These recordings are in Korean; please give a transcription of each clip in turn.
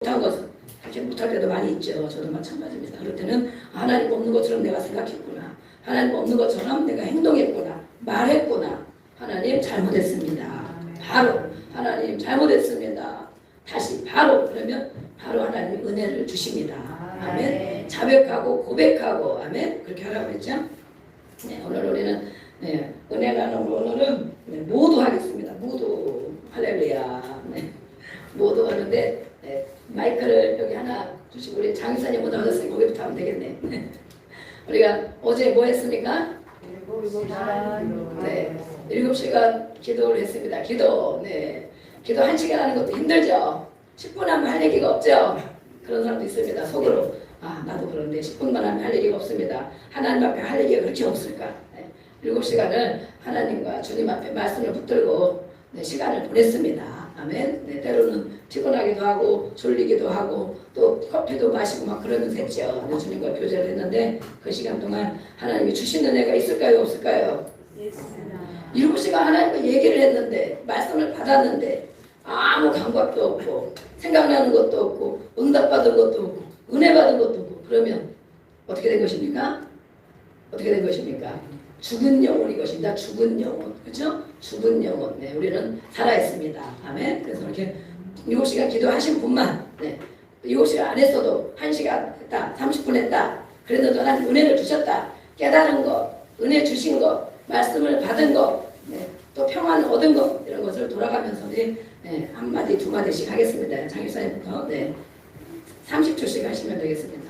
못한 것은 사실 못할 때도 많이 있죠. 저도 마찬가지입니다. 그럴 때는 하나님 없는 것처럼 내가 생각했구나. 하나님 없는 것처럼 내가 행동했구나. 말했구나. 하나님 잘못했습니다. 바로 하나님 잘못했습니다. 다시 바로 그러면 바로 하나님 은혜를 주십니다. 아멘. 자백하고 고백하고 아멘. 그렇게 하라고 했죠. 네, 오늘 우리는 은혜라는 오늘은 모두 하겠습니다. 모두 할렐루야. 네, 모두 하는데 마이크를 여기 하나 주시고 우리 장의사님 오다 오셨으니까 거기부터 하면 되겠네. 우리가 어제 뭐 했습니까? 7시간. 네, 7시간 기도를 했습니다. 기도, 기도 1시간 하는 것도 힘들죠. 10분 하면 할 얘기가 없죠. 그런 사람도 있습니다. 속으로 나도 그런데 10분만 하면 할 얘기가 없습니다. 하나님 앞에 할 얘기가 그렇게 없을까? 7시간을 하나님과 주님 앞에 말씀을 붙들고 시간을 보냈습니다. 아멘. 때로는 피곤하기도 하고 졸리기도 하고 또 커피도 마시고 막 그러면서 했죠. 주님과 교제를 했는데 그 시간 동안 하나님이 주신 은혜가 있을까요? 없을까요? 7시간 하나님과 얘기를 했는데 말씀을 받았는데 아무 감각도 없고 생각나는 것도 없고 응답받은 것도 없고 은혜 받은 것도 없고 그러면 어떻게 된 것입니까? 어떻게 된 것입니까? 죽은 영혼이 것입니다. 죽은 영혼. 그렇죠? 죽은 영혼. 우리는 살아있습니다. 아멘. 그래서 이렇게 7시간 기도하신 분만 7시간 안 했어도 1시간 했다. 30분 했다. 그래도 하나님 은혜를 주셨다. 깨달은 것, 은혜 주신 것, 말씀을 받은 것, 또 평안 얻은 것 이런 것을 돌아가면서 한마디 두 마디씩 하겠습니다. 장일사님부터 30초씩 하시면 되겠습니다.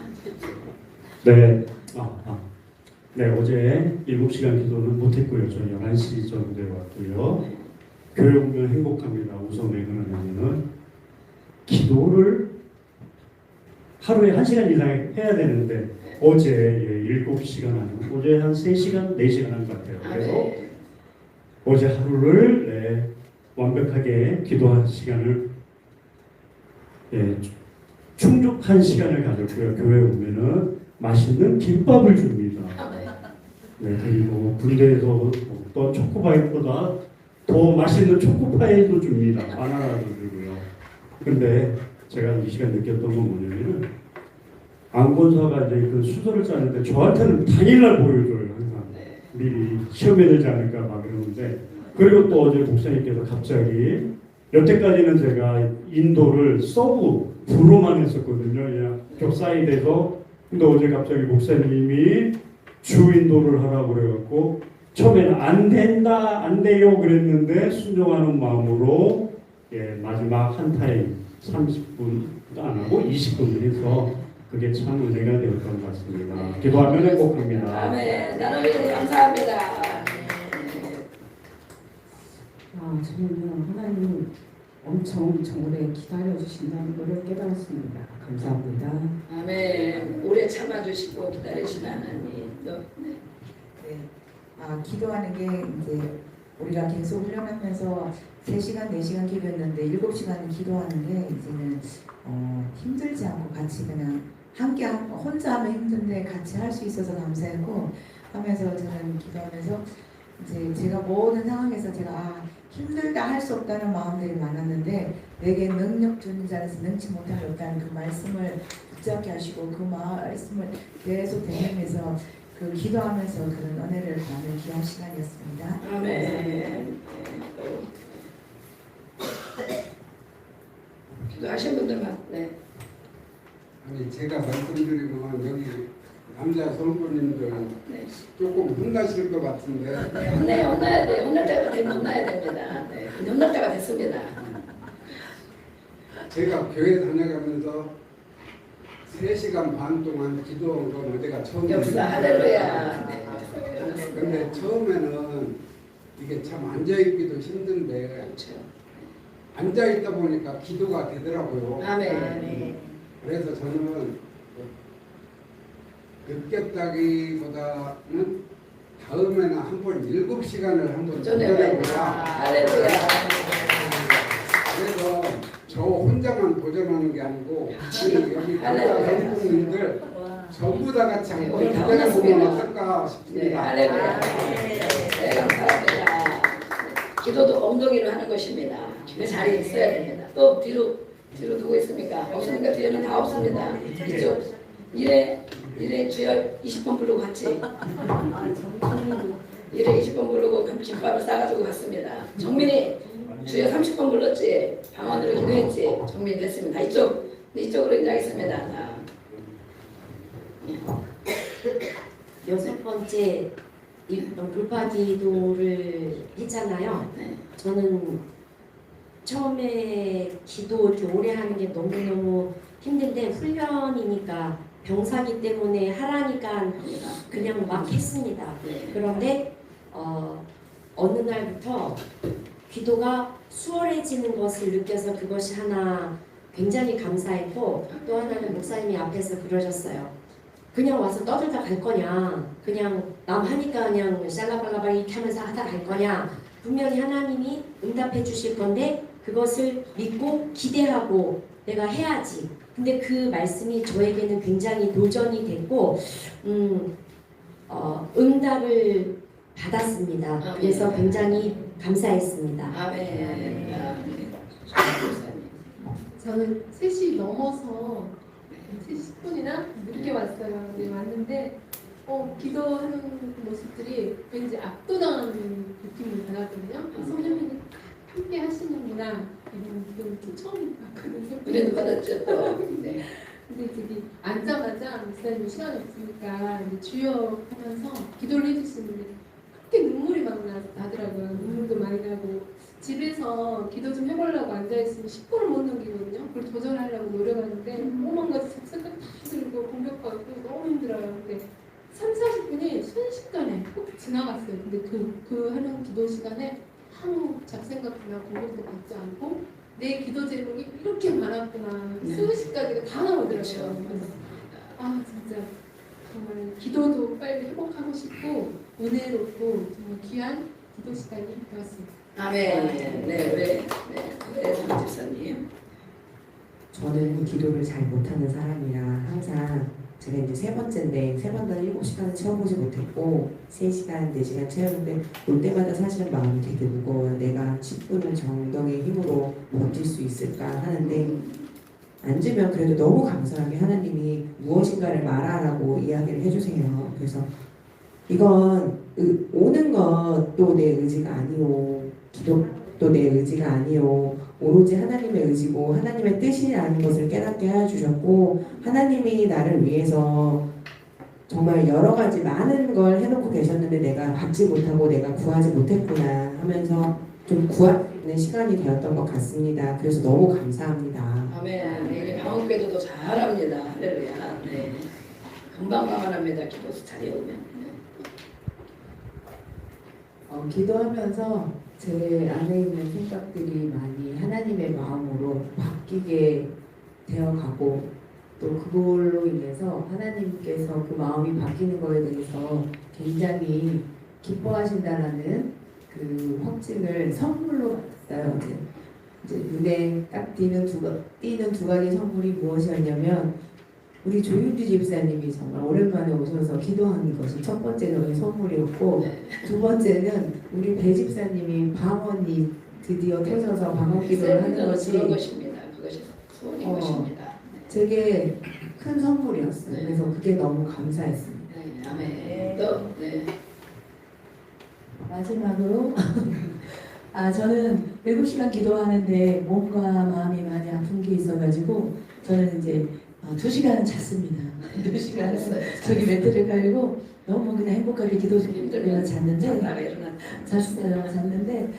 네, 어제 7시간 기도는 못했고요. 저는 11시 정도에 왔고요. 교회 오면 행복합니다. 우선 왜 그러냐면은 기도를 하루에 1시간 이상 해야 되는데 어제 7시간 하는 어제 한 3시간, 4시간 한 것 같아요. 그래서 어제 하루를 완벽하게 기도한 시간을 충족한 시간을 가졌고요. 교회 오면은 맛있는 김밥을 줍니다. 그리고 군대에서 또 초코파이보다 더 맛있는 초코파이도 줍니다. 바나나도 주고요. 근데 제가 이 시간 느꼈던 건 뭐냐면은 안건사가 이제 그 수소를 짜는데 저한테는 당일날 보여줘요. 항상 미리 시험에 들지 않을까 막 그러는데 그리고 또 어제 목사님께서 갑자기 여태까지는 제가 인도를 서브 부로만 했었거든요. 그냥 겹사이 돼서 근데 어제 갑자기 목사님이 주 인도를 하라고 그래갖고 처음에는 안 된다 안 돼요 그랬는데 순종하는 마음으로 마지막 한 타임 30분도 안 하고 20분을 해서 그게 참 은혜가 되었던 것 같습니다. 기도하면 행복합니다. 아멘. 나누님 감사합니다. 저는 하나님 엄청 오래 기다려주신다는 것을 깨달았습니다. 감사합니다. 아멘. 오래 참아주시고 기다리신 하나님. 기도하는 게 이제 우리가 계속 훈련하면서 3시간, 4시간 기도했는데 7시간 기도하는 게 이제는 힘들지 않고 같이 그냥 함께 혼자 하면 힘든데 같이 할 수 있어서 감사했고 하면서 저는 기도하면서 이제 제가 모든 상황에서 제가 힘들다 할 수 없다는 마음들이 많았는데 내게 능력 주는 자에서 능치 못할 없다는 그 말씀을 붙잡게 하시고 그 말씀을 계속 대면해서 그 기도하면서 그런 은혜를 받는 귀한 시간이었습니다. 아멘. 기도하신 분들만 아니 제가 말씀드리면 여기 남자 성도님들 조금 혼나실 것 같은데 혼나야 돼. 혼날 때가 되면 혼나야 됩니다. 근데 혼날 때가 됐습니다. 제가 교회 다녀가면서 3시간 반 동안 기도한 건 어제가 처음이에요. 역사 할렐루야. 근데 처음에는 이게 참 앉아있기도 힘든데 그렇죠. 앉아있다 보니까 기도가 되더라고요. 아멘. 그래서 저는 느꼈다기보다는 다음에는 한번 7시간을 한번 도전해보자. 할렐루야. 그래서 저 혼자만 도전하는 게 아니고 여기 한국민들 전부 다 같이 한번 도전해보면 어떨까 싶습니다. 할렐루야. 감사합니다. 기도도 엉덩이로 하는 것입니다. 그 자리에 있어야 됩니다. 또 뒤로 뒤로 누구 있습니까? 없으니까 뒤에는 다 없습니다. 이쪽 이래 주여 20번 부르고 갔지. 이래 20번 부르고 김밥을 싸가지고 갔습니다. 정민이 주여 30번 불렀지. 방언으로 기도했지. 정민이 됐습니다. 이쪽으로 인정했습니다. 여섯 번째 돌파 기도를 했잖아요. 네. 저는 처음에 기도 이렇게 오래 하는 게 너무너무 힘든데 훈련이니까 병사기 때문에 하라니까 그냥 막 했습니다. 네. 그런데 어느 날부터 기도가 수월해지는 것을 느껴서 그것이 하나 굉장히 감사했고, 또 하나는 목사님이 앞에서 그러셨어요. 그냥 와서 떠들다 갈 거냐, 그냥 남 하니까 그냥 샬라발라발 이렇게 하면서 하다 갈 거냐. 분명히 하나님이 응답해 주실 건데 그것을 믿고 기대하고 내가 해야지. 근데 그 말씀이 저에게는 굉장히 도전이 됐고 응답을 받았습니다. 그래서 굉장히 감사했습니다. 아멘. 저는 3시 넘어서 3시 10분이나 늦게 왔어요. 네, 왔는데 기도하는 모습들이 왠지 압도당하는 느낌을 받았거든요. 성령님이 함께 하시는구나 이런 느낌을 처음 받거든요. 우리도 받았죠. 또. 네. 근데 저기 앉자마자 목사님 시간이 없으니까 이제 주여 하면서 기도를 해주시는데 그렇게 눈물이 막 나더라고요. 눈물도 많이 나고 집에서 기도 좀 해보려고 앉아있으면 10분을 못 넘기거든요. 그걸 도전하려고 노력하는데 오만 가지 잡생각 다 들고 공격받고 너무 힘들어요. 근데 3, 40분이 순식간에 훅 지나갔어요. 근데 그 하는 기도 시간에 아무 잡생각이나 공격도 받지 않고 내 기도 제목이 이렇게 많았구나. 수십 가지가 다 나오더라고요. 아 진짜 정말 기도도 빨리 회복하고 싶고 은혜롭고 정말 귀한 기도 시간이 되었습니다. 아멘. 네, 장집사님. 저는 기도를 잘 못하는 사람이라 항상 제가 이제 세 번째인데 세 번 다 7시간을 채워보지 못했고 3시간, 4시간 채우는데 올 때마다 사실은 마음이 되게 무거워요. 내가 10분을 정덕의 힘으로 버틸 수 있을까 하는데 앉으면 그래도 너무 감사하게 하나님이 무엇인가를 말하라고 이야기를 해주세요. 그래서 이건 오는 것도 내 의지가 아니오, 기도도 내 의지가 아니오, 오로지 하나님의 의지고 하나님의 뜻이라는 것을 깨닫게 해주셨고, 하나님이 나를 위해서 정말 여러 가지 많은 걸 해놓고 계셨는데 내가 받지 못하고 내가 구하지 못했구나 하면서 좀 구하는 시간이 되었던 것 같습니다. 그래서 너무 감사합니다. 아멘. 우리 방언궤도도 잘합니다. 할렐루야. 네. 금방 방언합니다. 기도 자리에 오면. 기도하면서 제 안에 있는 생각들이 많이 하나님의 마음으로 바뀌게 되어가고 또 그걸로 인해서 하나님께서 그 마음이 바뀌는 거에 대해서 굉장히 기뻐하신다라는 그 확증을 선물로 받았어요. 이제 눈에 딱 띄는 두 가지 선물이 무엇이었냐면 우리 조윤주 집사님이 정말 오랜만에 오셔서 기도하는 것이 첫 번째 저의 선물이었고, 두 번째는 우리 배 집사님이 방언이 드디어 터져서 방언 기도를 하는 것이 그런 것입니다. 그것이 소원인 것입니다. 되게 큰 선물이었어요. 네. 그래서 그게 너무 감사했습니다. 네, 아멘. 또, 네. 마지막으로 저는 7시간 기도하는데 몸과 마음이 많이 아픈 게 있어가지고 저는 이제 2시간은 잤습니다. 2시간은 저기 매트를 깔고 너무 그냥 행복하게 기도 중이면 잤는데 잤는데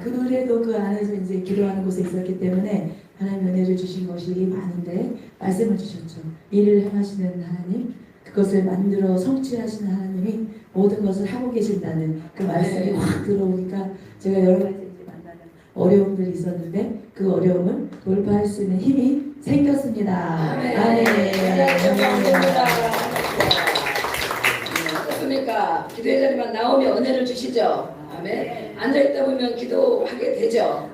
그래도 그 안에서 이제 기도하는 곳에 있었기 때문에 하나님 은혜를 주신 것이 많은데 말씀을 주셨죠. 일을 행하시는 하나님, 그것을 만들어 성취하시는 하나님이 모든 것을 하고 계신다는 그 말씀이 확 들어오니까 제가 여러 가지 이제 만나는 어려움들이 있었는데 그 어려움을 돌파할 수 있는 힘이 생겼습니다. 아멘. 어떻습니까? 기도의 자리만 나오면 은혜를 주시죠. 아멘. 앉아있다 보면 기도하게 되죠.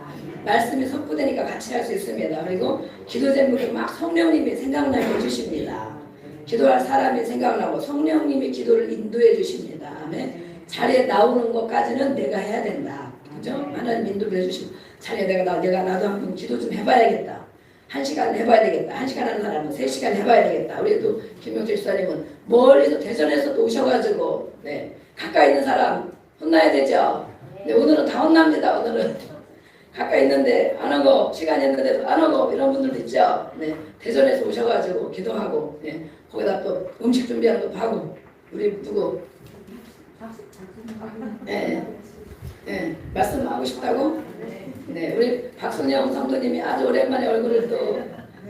말씀이 선포되니까 같이 할 수 있습니다. 그리고 기도 제목이 막 성령님이 생각나게 해주십니다. 기도할 사람이 생각나고 성령님이 기도를 인도해 주십니다. 아멘. 자리에 나오는 것까지는 내가 해야 된다. 그죠? 하나님 인도를 해주시면 자리에 나도 한번 기도 좀 해봐야겠다. 1시간 해봐야 되겠다. 1시간 하는 사람은 3시간 해봐야 되겠다. 우리도 김용태 집사님은 멀리서 대전에서도 오셔가지고 네, 가까이 있는 사람 혼나야 되죠. 네, 오늘은 다 혼납니다. 오늘은 가까이 있는데 안 하고 시간이 있는데도 안 하고 이런 분들도 있죠. 네, 대전에서 오셔가지고 기도하고 네, 거기다 또 음식 준비하는 것도 하고 우리 누구 네, 네, 말씀하고 싶다고? 네, 우리 박순영 성도님이 아주 오랜만에 얼굴을 또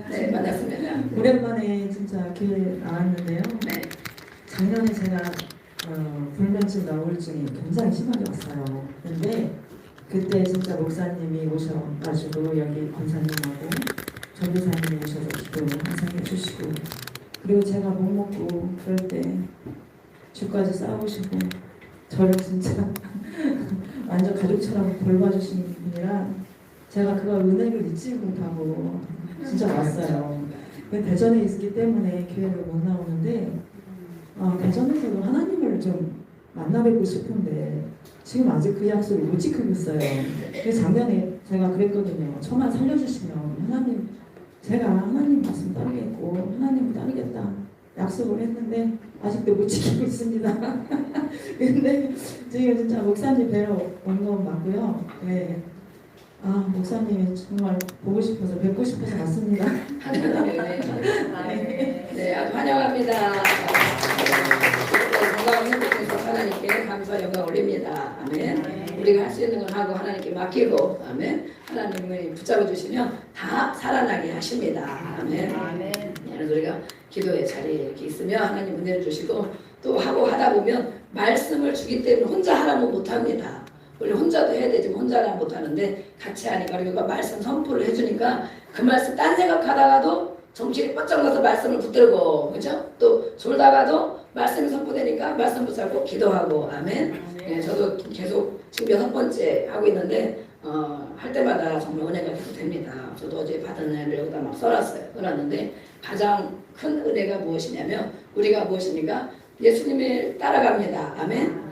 네, 만났습니다. 오랜만에 진짜 교회 나왔는데요. 네, 작년에 제가 불면증과 우울증이 굉장히 심하게 왔어요. 근데 그때 진짜 목사님이 오셔가지고 여기 권사님하고 전도사님이 오셔서 기도 항상 해주시고 그리고 제가 못 먹고 그럴 때 주까지 싸우시고 저를 진짜 완전 가족처럼 돌봐주신 분이라 제가 그걸 은혜를 잊지 못하고 진짜 왔어요. 대전에 있기 때문에 교회를 못 나오는데 대전에서도 하나님을 좀 만나뵙고 싶은데 지금 아직 그 약속을 못 지키고 있어요. 그래서 작년에 제가 그랬거든요. 저만 살려주시면 하나님 제가 하나님 말씀 따르겠고 하나님 따르겠다 약속을 했는데 아직도 못 지키고 있습니다. 근데 지금 진짜 목사님 뵈러 온 건 맞고요. 네. 목사님이 정말 보고 싶어서 뵙고 싶어서 왔습니다. 하나님의 은혜. 네, 아주 환영합니다. 건강을 회복해서 하나님께 감사 영광 올립니다. 아멘. 우리가 할 수 있는 건 하고 하나님께 맡기고 아멘. 하나님을 붙잡아 주시면 다 살아나게 하십니다. 아멘. 그래서 우리가 기도의 자리에 이렇게 있으면 하나님 은혜를 주시고 또 하고 하다 보면 말씀을 주기 때문에 혼자 하라면 못합니다. 원래 혼자도 해야 되지만 혼자는 못하는데 같이 하니까 우리가 말씀 선포를 해주니까 그 말씀 딴 생각하다가도 정신이 번쩍 나서 말씀을 붙들고 그죠? 또 졸다가도 말씀이 선포되니까 말씀 붙잡고 기도하고 아멘. 네, 저도 계속 지금 6번째 하고 있는데 할 때마다 정말 은혜가 계속 됩니다. 저도 어제 받은 은혜를 여기다 막 써놨는데 가장 큰 은혜가 무엇이냐면 우리가 무엇입니까? 예수님을 따라갑니다. 아멘.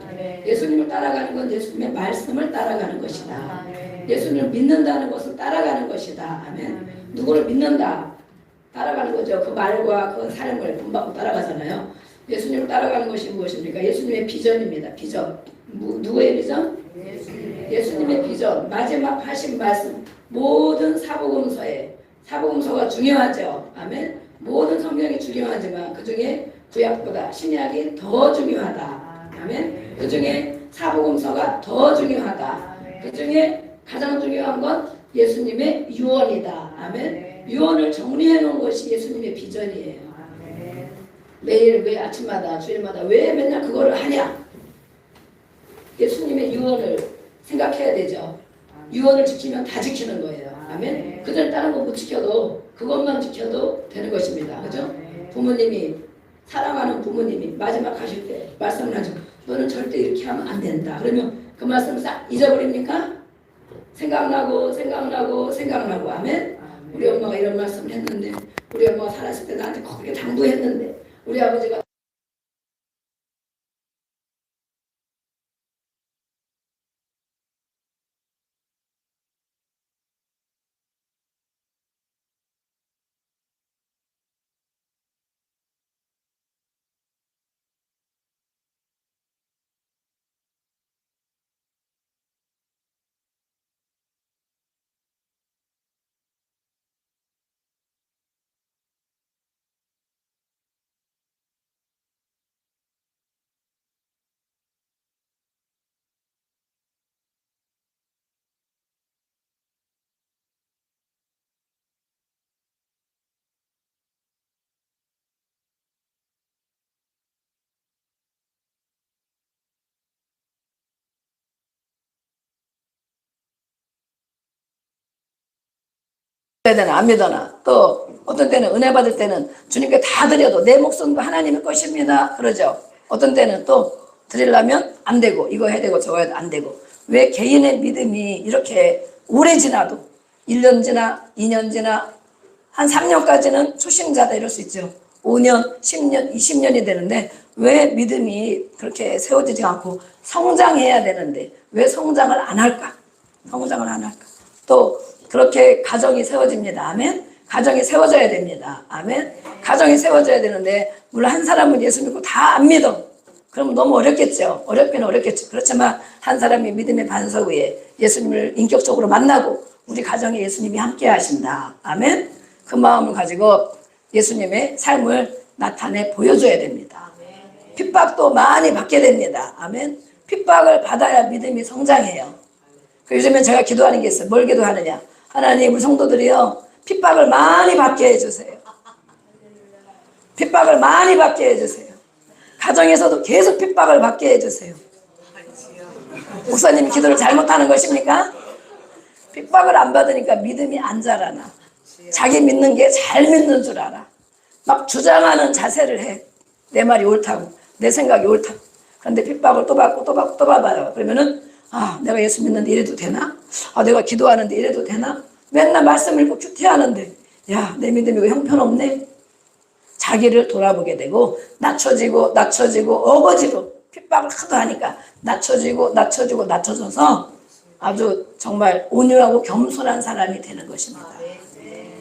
예수님을 따라가는 건 예수님의 말씀을 따라가는 것이다. 예수님을 믿는다는 것을 따라가는 것이다. 아멘. 누구를 믿는다. 따라가는 거죠. 그 말과 그 삶을 본받고 따라가잖아요. 예수님을 따라가는 것이 무엇입니까? 예수님의 비전입니다. 비전. 누구의 비전? 예수님의 비전. 마지막 하신 말씀. 모든 사복음서가 중요하죠. 아멘. 모든 성경이 중요하지만 그 중에 구약보다 신약이 더 중요하다. 아멘. 그 중에 사복음서가 더 중요하다. 그 중에 가장 중요한 건 예수님의 유언이다. 아멘. 유언을 정리해 놓은 것이 예수님의 비전이에요. 매일 왜 아침마다 주일마다 왜 맨날 그거를 하냐? 예수님의 유언을 생각해야 되죠. 유언을 지키면 다 지키는 거예요. 아멘. 그들 다른 거 못 지켜도 그것만 지켜도 되는 것입니다. 그죠? 부모님이 사랑하는 부모님이 마지막 가실 때 말씀을 하죠. 너는 절대 이렇게 하면 안 된다. 그러면 그 말씀을 싹 잊어버립니까? 생각나고 아멘. 우리 엄마가 이런 말씀을 했는데 우리 엄마가 살았을 때 나한테 그렇게 당부했는데 우리 아버지가 때는 안 믿어나 또 어떤 때는 은혜 받을 때는 주님께 다 드려도 내 목숨도 하나님의 것입니다 그러죠. 어떤 때는 또 드리려면 안 되고 이거 해야 되고 저거 해야 안 되고 왜 개인의 믿음이 이렇게 오래 지나도 1년 지나 2년 지나 한 3년까지는 초신자다 이럴 수 있죠. 5년, 10년, 20년이 되는데 왜 믿음이 그렇게 세워지지 않고 성장해야 되는데 왜 성장을 안 할까? 성장을 안 할까? 또 그렇게 가정이 세워집니다. 아멘. 가정이 세워져야 됩니다. 아멘. 가정이 세워져야 되는데 물론 한 사람은 예수 믿고 다 안 믿어. 그러면 너무 어렵겠죠. 어렵기는 어렵겠죠. 그렇지만 한 사람이 믿음의 반석 위에 예수님을 인격적으로 만나고 우리 가정에 예수님이 함께 하신다. 아멘. 그 마음을 가지고 예수님의 삶을 나타내 보여줘야 됩니다. 핍박도 많이 받게 됩니다. 아멘. 핍박을 받아야 믿음이 성장해요. 요즘엔 제가 기도하는 게 있어요. 뭘 기도하느냐. 하나님 우리 성도들이요. 핍박을 많이 받게 해주세요. 핍박을 많이 받게 해주세요. 가정에서도 계속 핍박을 받게 해주세요. 목사님 기도를 잘못하는 것입니까? 핍박을 안 받으니까 믿음이 안 자라나. 자기 믿는 게 잘 믿는 줄 알아. 막 주장하는 자세를 해. 내 말이 옳다고. 내 생각이 옳다고. 그런데 핍박을 또 받고 또 받고 또 받아요. 그러면은 아 내가 예수 믿는데 이래도 되나? 아 내가 기도하는데 이래도 되나? 맨날 말씀 읽고 큐티하는데 야 내 믿음이 왜 형편없네? 자기를 돌아보게 되고 낮춰지고 어거지로 핍박을 하도 하니까 낮춰져서 아주 정말 온유하고 겸손한 사람이 되는 것입니다.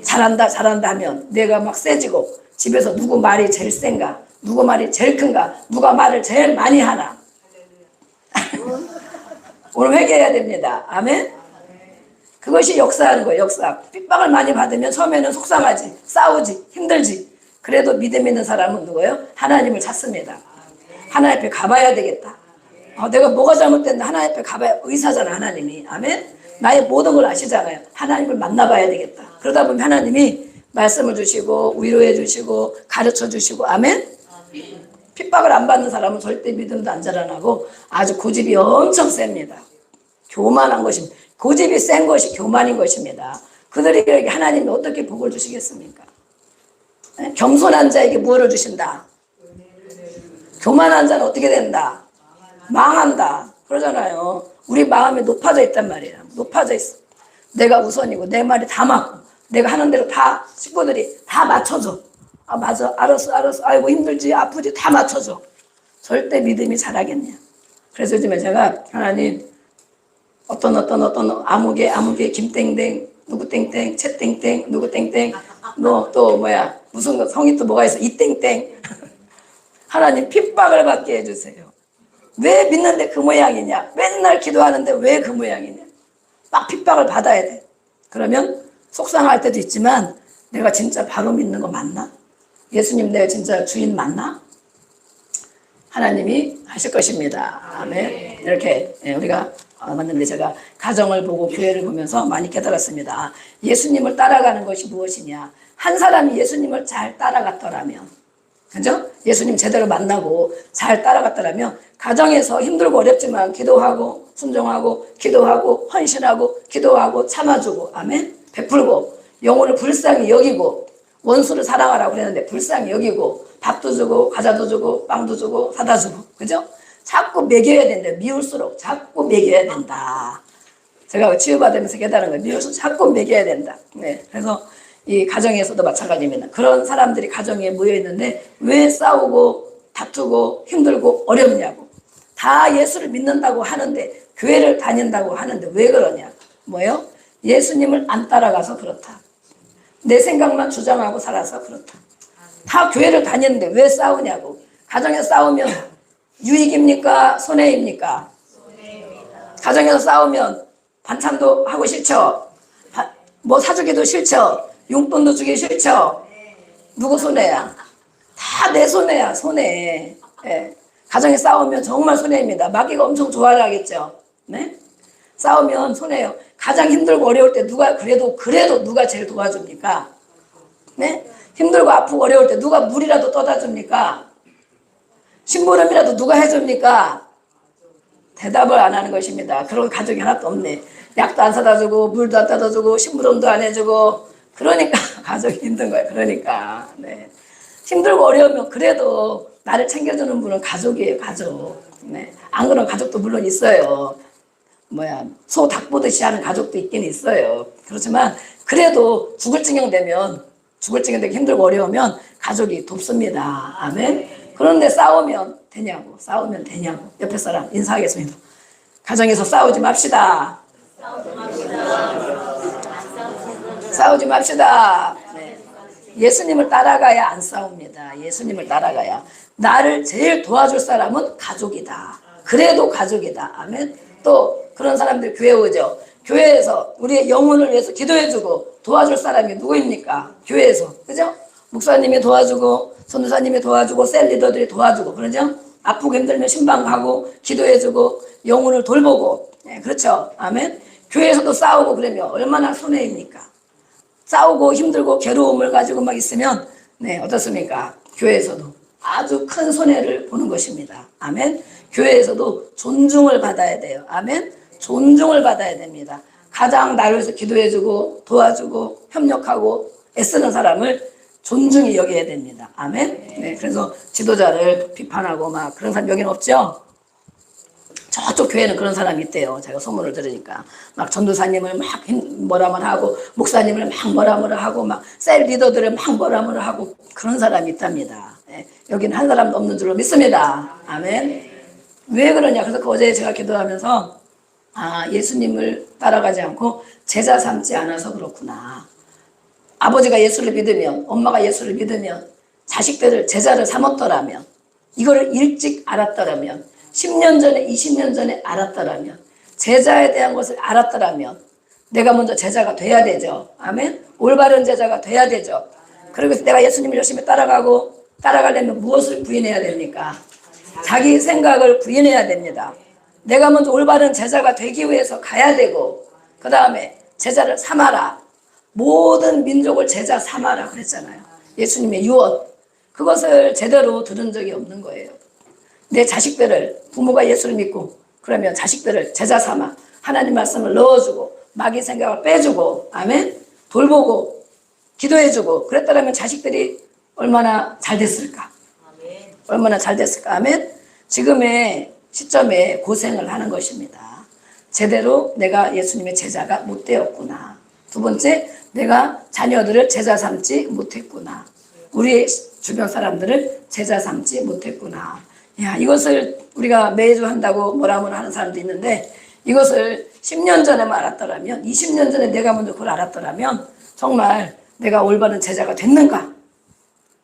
잘한다 하면 내가 막 세지고 집에서 누구 말이 제일 센가 누구 말이 제일 큰가 누가 말을 제일 많이 하나 오늘 회개해야 됩니다. 아멘. 그것이 역사하는 거예요. 역사. 핍박을 많이 받으면 처음에는 속상하지 싸우지 힘들지 그래도 믿음 있는 사람은 누구예요? 하나님을 찾습니다. 하나님 앞에 가봐야 되겠다. 내가 뭐가 잘못됐는데 하나님 앞에 가봐야 의사잖아 하나님이. 아멘. 나의 모든 걸 아시잖아요. 하나님을 만나봐야 되겠다. 그러다 보면 하나님이 말씀을 주시고 위로해 주시고 가르쳐 주시고 아멘. 핍박을 안 받는 사람은 절대 믿음도 안 자라나고 아주 고집이 엄청 셉니다. 교만한 것입니다. 고집이 센 것이 교만인 것입니다. 그들에게 하나님이 어떻게 복을 주시겠습니까? 겸손한 자에게 무엇을 주신다? 교만한 자는 어떻게 된다? 망한다. 그러잖아요. 우리 마음이 높아져 있단 말이에요. 높아져 있어. 내가 우선이고 내 말이 다 맞고 내가 하는 대로 다 식구들이 다 맞춰줘. 아 맞아 알았어 아이고 힘들지 아프지 다 맞춰줘. 절대 믿음이 자라겠냐. 그래서 요즘에 제가 하나님 어떤 아무개 김땡땡 누구 땡땡 채 땡땡 누구 땡땡 너 또 뭐야 무슨 성이 또 뭐가 있어 이 땡땡 하나님 핍박을 받게 해주세요. 왜 믿는데 그 모양이냐 맨날 기도하는데 왜 그 모양이냐 막 핍박을 받아야 돼. 그러면 속상할 때도 있지만 내가 진짜 바로 믿는 거 맞나? 예수님 내가 진짜 주인 맞나? 하나님이 하실 것입니다. 아멘. 이렇게 우리가 맞는데 제가 가정을 보고 교회를 보면서 많이 깨달았습니다. 예수님을 따라가는 것이 무엇이냐? 한 사람이 예수님을 잘 따라갔더라면, 그죠? 예수님 제대로 만나고 잘 따라갔더라면 가정에서 힘들고 어렵지만 기도하고 순종하고 기도하고 헌신하고 기도하고 참아주고 아멘. 베풀고 영혼을 불쌍히 여기고 원수를 사랑하라고 그랬는데 불쌍히 여기고 밥도 주고 과자도 주고 빵도 주고 사다 주고 그죠? 자꾸 먹여야 된다. 미울수록 자꾸 먹여야 된다. 제가 치유받으면서 깨달은 거예요. 미울수록 자꾸 먹여야 된다. 네, 그래서 이 가정에서도 마찬가지입니다. 그런 사람들이 가정에 모여 있는데 왜 싸우고 다투고 힘들고 어렵냐고. 다 예수를 믿는다고 하는데 교회를 다닌다고 하는데 왜 그러냐. 뭐예요? 예수님을 안 따라가서 그렇다. 내 생각만 주장하고 살아서 그렇다. 다 교회를 다니는데 왜 싸우냐고. 가정에서 싸우면 유익입니까? 손해입니까? 가정에서 싸우면 반찬도 하고 싫죠? 뭐 사주기도 싫죠? 용돈도 주기 싫죠? 누구 손해야? 다 내 손해야, 손해. 예. 가정에 싸우면 정말 손해입니다. 마귀가 엄청 좋아하겠죠? 네? 싸우면 손해요. 가장 힘들고 어려울 때 그래도 누가 제일 도와줍니까? 네? 힘들고 아프고 어려울 때 누가 물이라도 떠다 줍니까? 심부름이라도 누가 해줍니까? 대답을 안 하는 것입니다. 그런 가족이 하나도 없네. 약도 안 사다 주고 물도 안 따다 주고 심부름도 안 해주고 그러니까 가족이 힘든 거예요. 그러니까 네. 힘들고 어려우면 그래도 나를 챙겨주는 분은 가족이에요. 가족. 네. 안 그런 가족도 물론 있어요. 소 닭 보듯이 하는 가족도 있긴 있어요. 그렇지만 그래도 죽을 지경 되게 힘들고 어려우면 가족이 돕습니다. 아멘. 그런데 싸우면 되냐고. 옆에 사람 인사하겠습니다. 가정에서 싸우지 맙시다. 싸우지 맙시다. 네. 예수님을 따라가야 안 싸웁니다. 예수님을 따라가야. 나를 제일 도와줄 사람은 가족이다. 그래도 가족이다. 아멘. 또 그런 사람들 교회 오죠. 교회에서 우리의 영혼을 위해서 기도해주고 도와줄 사람이 누구입니까? 교회에서. 그죠? 목사님이 도와주고 선교사님이 도와주고 셀 리더들이 도와주고 그러죠? 아프고 힘들면 신방 가고 기도해주고 영혼을 돌보고. 네, 그렇죠. 아멘. 교회에서도 싸우고 그러면 얼마나 손해입니까? 싸우고 힘들고 괴로움을 가지고 막 있으면 네, 어떻습니까? 교회에서도 아주 큰 손해를 보는 것입니다. 아멘. 교회에서도 존중을 받아야 돼요. 아멘. 존중을 받아야 됩니다. 가장 나를 위해서 기도해주고 도와주고 협력하고 애쓰는 사람을 존중히 여겨야 됩니다. 아멘. 네, 그래서 지도자를 비판하고 막 그런 사람 여기는 없죠? 저쪽 교회는 그런 사람이 있대요. 제가 소문을 들으니까. 막 전도사님을 막 뭐라뭘 하고, 목사님을 막 뭐라뭘 하고, 막 셀 리더들을 막 뭐라뭘 하고, 그런 사람이 있답니다. 네, 여기는 한 사람도 없는 줄로 믿습니다. 아멘. 왜 그러냐. 그래서 어제 제가 기도하면서, 예수님을 따라가지 않고 제자 삼지 않아서 그렇구나. 아버지가 예수를 믿으면, 엄마가 예수를 믿으면, 자식들을 제자를 삼았더라면, 이거를 일찍 알았더라면, 10년 전에 20년 전에 알았더라면 제자에 대한 것을 알았더라면 내가 먼저 제자가 돼야 되죠. 아멘. 올바른 제자가 돼야 되죠. 그리고 내가 예수님을 열심히 따라가려면 무엇을 부인해야 됩니까? 자기 생각을 부인해야 됩니다. 내가 먼저 올바른 제자가 되기 위해서 가야 되고 그 다음에 제자를 삼아라. 모든 민족을 제자 삼아라 그랬잖아요. 예수님의 유언. 그것을 제대로 들은 적이 없는 거예요. 내 자식들을 부모가 예수를 믿고 그러면 자식들을 제자 삼아 하나님 말씀을 넣어주고 마귀 생각을 빼주고 아멘 돌보고 기도해주고 그랬더라면 자식들이 얼마나 잘 됐을까 얼마나 잘 됐을까 아멘 지금의 시점에 고생을 하는 것입니다. 제대로 내가 예수님의 제자가 못 되었구나. 두 번째 내가 자녀들을 제자 삼지 못했구나. 우리 주변 사람들을 제자 삼지 못했구나. 야, 이것을 우리가 매주 한다고 뭐라 하는 사람도 있는데 이것을 10년 전에만 알았더라면 20년 전에 내가 먼저 그걸 알았더라면 정말 내가 올바른 제자가 됐는가?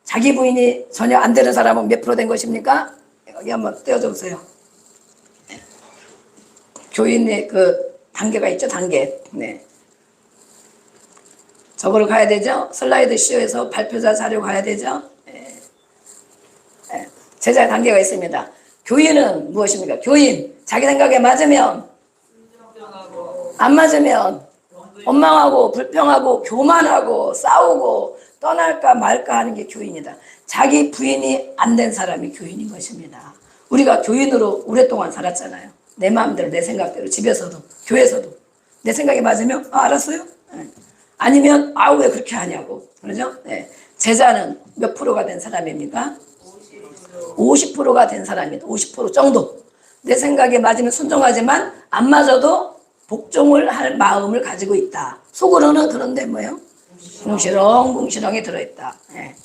자기 부인이 전혀 안 되는 사람은 몇 프로 된 것입니까? 여기 한번 떼어줘 보세요. 교인의 그 단계가 있죠, 단계. 네. 저거를 가야 되죠? 슬라이드 쇼에서 발표자 자료 가야 되죠? 네. 네. 제자 단계가 있습니다. 교인은 무엇입니까? 교인 자기 생각에 맞으면 안 맞으면 원망하고 불평하고 교만하고 싸우고 떠날까 말까 하는 게 교인이다. 자기 부인이 안 된 사람이 교인인 것입니다. 우리가 교인으로 오랫동안 살았잖아요. 내 마음대로 내 생각대로 집에서도 교회에서도 내 생각에 맞으면 알았어요. 네. 아니면 왜 그렇게 하냐고 그러죠? 네. 제자는 몇 프로가 된 사람입니까? 50%가 된 사람입니다. 50% 정도. 내 생각에 맞으면 순종하지만 안 맞아도 복종을 할 마음을 가지고 있다. 속으로는 그런데 뭐예요? 궁시렁궁시렁이 들어있다. 네.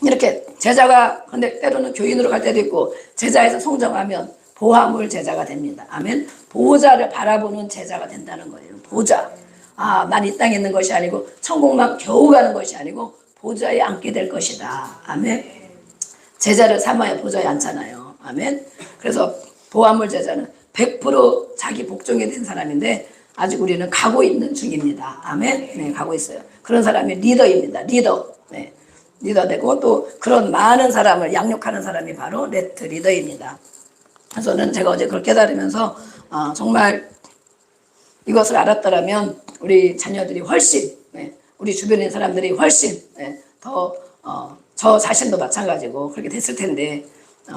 이렇게 제자가 근데 때로는 교인으로 갈 때도 있고 제자에서 성장하면 보화물 제자가 됩니다. 아멘. 보호자를 바라보는 제자가 된다는 거예요. 보좌. 난 이 땅에 있는 것이 아니고 천국만 겨우 가는 것이 아니고 보좌에 앉게 될 것이다. 아멘. 제자를 삼아야 보좌에 앉잖아요. 아멘. 그래서 보화물 제자는 100% 자기 복종이 된 사람인데 아직 우리는 가고 있는 중입니다. 아멘. 네, 가고 있어요. 그런 사람이 리더입니다. 리더. 네, 리더 되고 또 그런 많은 사람을 양육하는 사람이 바로 레트 리더입니다. 저는 제가 어제 그걸 깨달으면서 정말 이것을 알았더라면 우리 자녀들이 훨씬 우리 주변에 있는 사람들이 훨씬 더 저 자신도 마찬가지고 그렇게 됐을 텐데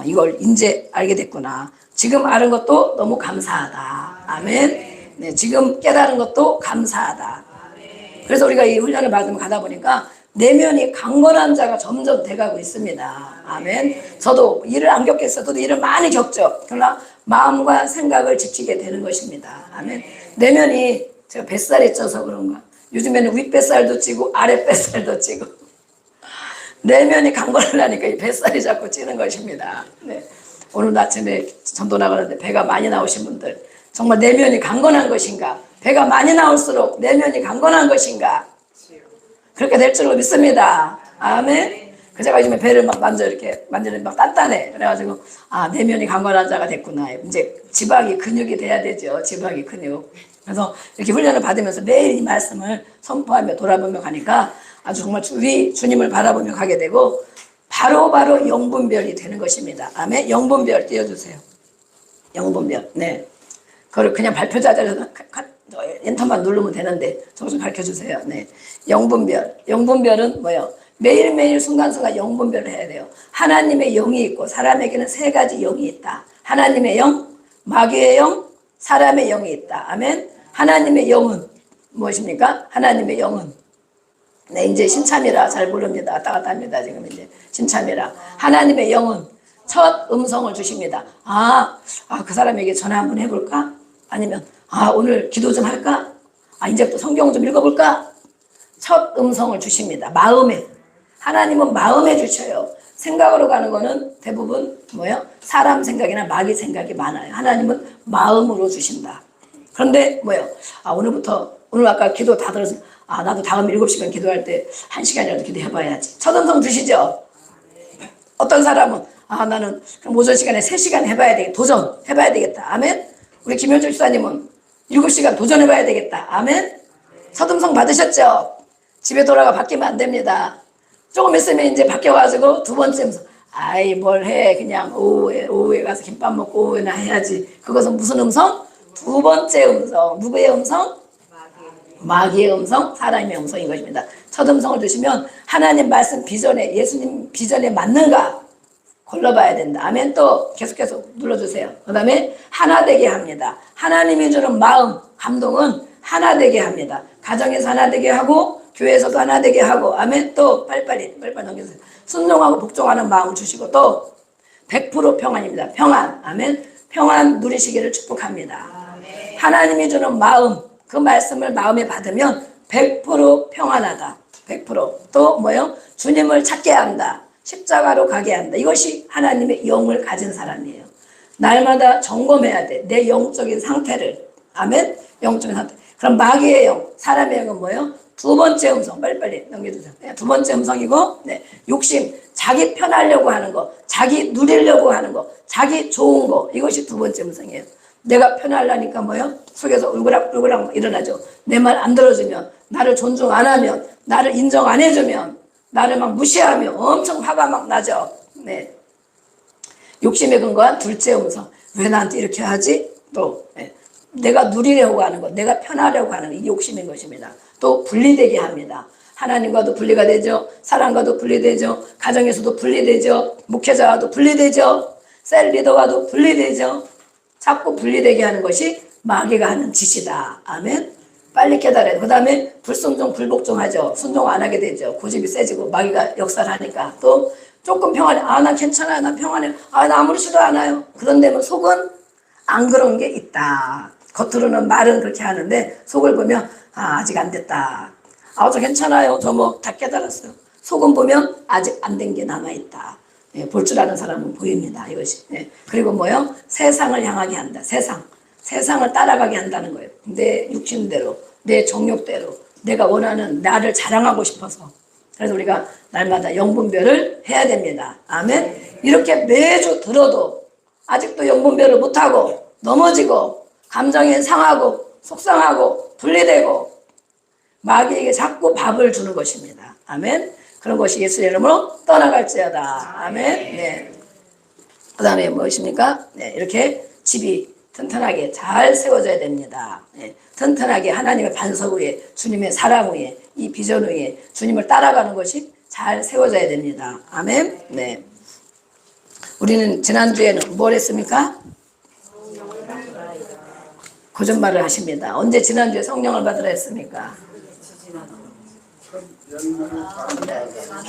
이걸 이제 알게 됐구나. 지금 아는 것도 너무 감사하다. 아멘. 네, 지금 깨달은 것도 감사하다. 그래서 우리가 이 훈련을 받으면 가다 보니까 내면이 강건한 자가 점점 돼가고 있습니다. 아멘. 저도 일을 안 겪겠어도 일을 많이 겪죠. 그러나 마음과 생각을 지키게 되는 것입니다. 아멘. 내면이 제가 뱃살이 쪄서 그런가. 요즘에는 윗뱃살도 찌고 아랫뱃살도 찌고 내면이 강건하니까 이 뱃살이 자꾸 찌는 것입니다. 네. 오늘 아침에 전도 나가는데 배가 많이 나오신 분들 정말 내면이 강건한 것인가? 배가 많이 나올수록 내면이 강건한 것인가? 그렇게 될 줄로 믿습니다. 아멘. 그 제가 요즘에 배를 막 이렇게 만지는 막 단단해. 그래가지고 내면이 강건한 자가 됐구나. 이제 지방이 근육이 돼야 되죠. 지방이 근육. 그래서 이렇게 훈련을 받으면서 매일 이 말씀을 선포하며 돌아보며 가니까 아주 정말 주님을 바라보며 가게 되고 바로 영분별이 되는 것입니다. 아멘. 영분별 띄워주세요. 영분별. 네. 그걸 그냥 발표 자료에서 엔터만 누르면 되는데 저거 좀 가르쳐 주세요. 네. 영분별. 영분별은 뭐예요? 매일매일 순간순간 영분별을 해야 돼요. 하나님의 영이 있고 사람에게는 세 가지 영이 있다. 하나님의 영, 마귀의 영, 사람의 영이 있다. 아멘. 하나님의 영은 무엇입니까? 하나님의 영은 네, 이제 신참이라 잘 모릅니다. 왔다 갔다 합니다. 지금 이제 신참이라. 하나님의 영은 첫 음성을 주십니다. 그 사람에게 전화 한번 해볼까? 아니면 오늘 기도 좀 할까? 이제 또 성경 좀 읽어볼까? 첫 음성을 주십니다. 마음에. 하나님은 마음에 주셔요. 생각으로 가는 거는 대부분 뭐예요? 사람 생각이나 마귀 생각이 많아요. 하나님은 마음으로 주신다. 그런데 뭐예요? 오늘 아까 기도 다 들어서 나도 다음 7시간 기도할 때 1시간이라도 기도해봐야지. 첫 음성 주시죠? 어떤 사람은 나는 그럼 오전 시간에 3시간 해봐야 되겠다. 도전해봐야 되겠다. 아멘. 우리 김효주 집사님은 7시간 도전해봐야 되겠다. 아멘. 첫 음성 받으셨죠? 집에 돌아가 바뀌면 안 됩니다. 조금 있으면 이제 바뀌어가지고 두 번째 음성. 뭘 해. 그냥 오후에 가서 김밥 먹고 오후에나 해야지. 그것은 무슨 음성? 두 번째 음성. 누구의 음성? 마귀의 음성, 사람의 음성인 것입니다. 첫 음성을 드시면 하나님 말씀 비전에, 예수님 비전에 맞는가 골라봐야 된다. 아멘. 또 계속 눌러주세요. 그 다음에 하나 되게 합니다. 하나님이 주는 마음, 감동은 하나 되게 합니다. 가정에서 하나 되게 하고 교회에서도 하나 되게 하고 아멘. 또 빨리빨리 넘겨주세요. 순종하고 복종하는 마음 주시고 또 100% 평안입니다. 평안. 아멘. 평안 누리시기를 축복합니다. 하나님이 주는 마음, 그 말씀을 마음에 받으면 100% 평안하다. 100%. 또 뭐요? 주님을 찾게 한다. 십자가로 가게 한다. 이것이 하나님의 영을 가진 사람이에요. 날마다 점검해야 돼. 내 영적인 상태를. 아멘? 영적인 상태. 그럼 마귀의 영, 사람의 영은 뭐예요? 두 번째 음성. 빨리빨리 넘겨주세요. 네, 두 번째 음성이고 욕심, 자기 편하려고 하는 거, 자기 누리려고 하는 거, 자기 좋은 거. 이것이 두 번째 음성이에요. 내가 편하려니까 뭐요? 속에서 울그락 일어나죠. 내 말 안 들어주면, 나를 존중 안 하면, 나를 인정 안 해주면, 나를 막 무시하면 엄청 화가 막 나죠. 네. 욕심에 근거한 둘째 음성. 왜 나한테 이렇게 하지? 또 내가 누리려고 하는 것, 내가 편하려고 하는 것, 이 욕심인 것입니다. 또 분리되게 합니다. 하나님과도 분리가 되죠. 사람과도 분리되죠. 가정에서도 분리되죠. 목회자와도 분리되죠. 셀 리더와도 분리되죠. 자꾸 분리되게 하는 것이 마귀가 하는 짓이다. 아멘. 빨리 깨달아야 돼. 그 다음에 불순종, 불복종하죠. 순종 안 하게 되죠. 고집이 세지고 마귀가 역사를 하니까. 또 조금 평안해. 나 괜찮아요. 나 평안해. 나 아무렇지도 않아요. 그런데 속은 안 그런 게 있다. 겉으로는 말은 그렇게 하는데 속을 보면 아직 안 됐다. 저 괜찮아요. 저 다 깨달았어요. 속은 보면 아직 안 된 게 남아있다. 볼 줄 아는 사람은 보입니다. 이것이. 그리고 뭐요? 세상을 향하게 한다. 세상을 따라가게 한다는 거예요. 내 육신대로, 내 정욕대로, 내가 원하는 나를 자랑하고 싶어서. 그래서 우리가 날마다 영분별을 해야 됩니다. 아멘. 이렇게 매주 들어도 아직도 영분별을 못하고 넘어지고 감정이 상하고 속상하고 분리되고 마귀에게 자꾸 밥을 주는 것입니다. 아멘. 그런 것이 예수의 이름으로 떠나갈지어다. 아멘. 네. 그 다음에 무엇입니까? 이렇게 집이 튼튼하게 잘 세워져야 됩니다. 튼튼하게 하나님의 반석 위에, 주님의 사랑 위에, 이 비전 위에 주님을 따라가는 것이 잘 세워져야 됩니다. 아멘. 네. 우리는 지난주에는 뭘 했습니까? 거짓말을 하십니다. 언제 지난주에 성령을 받으라 했습니까?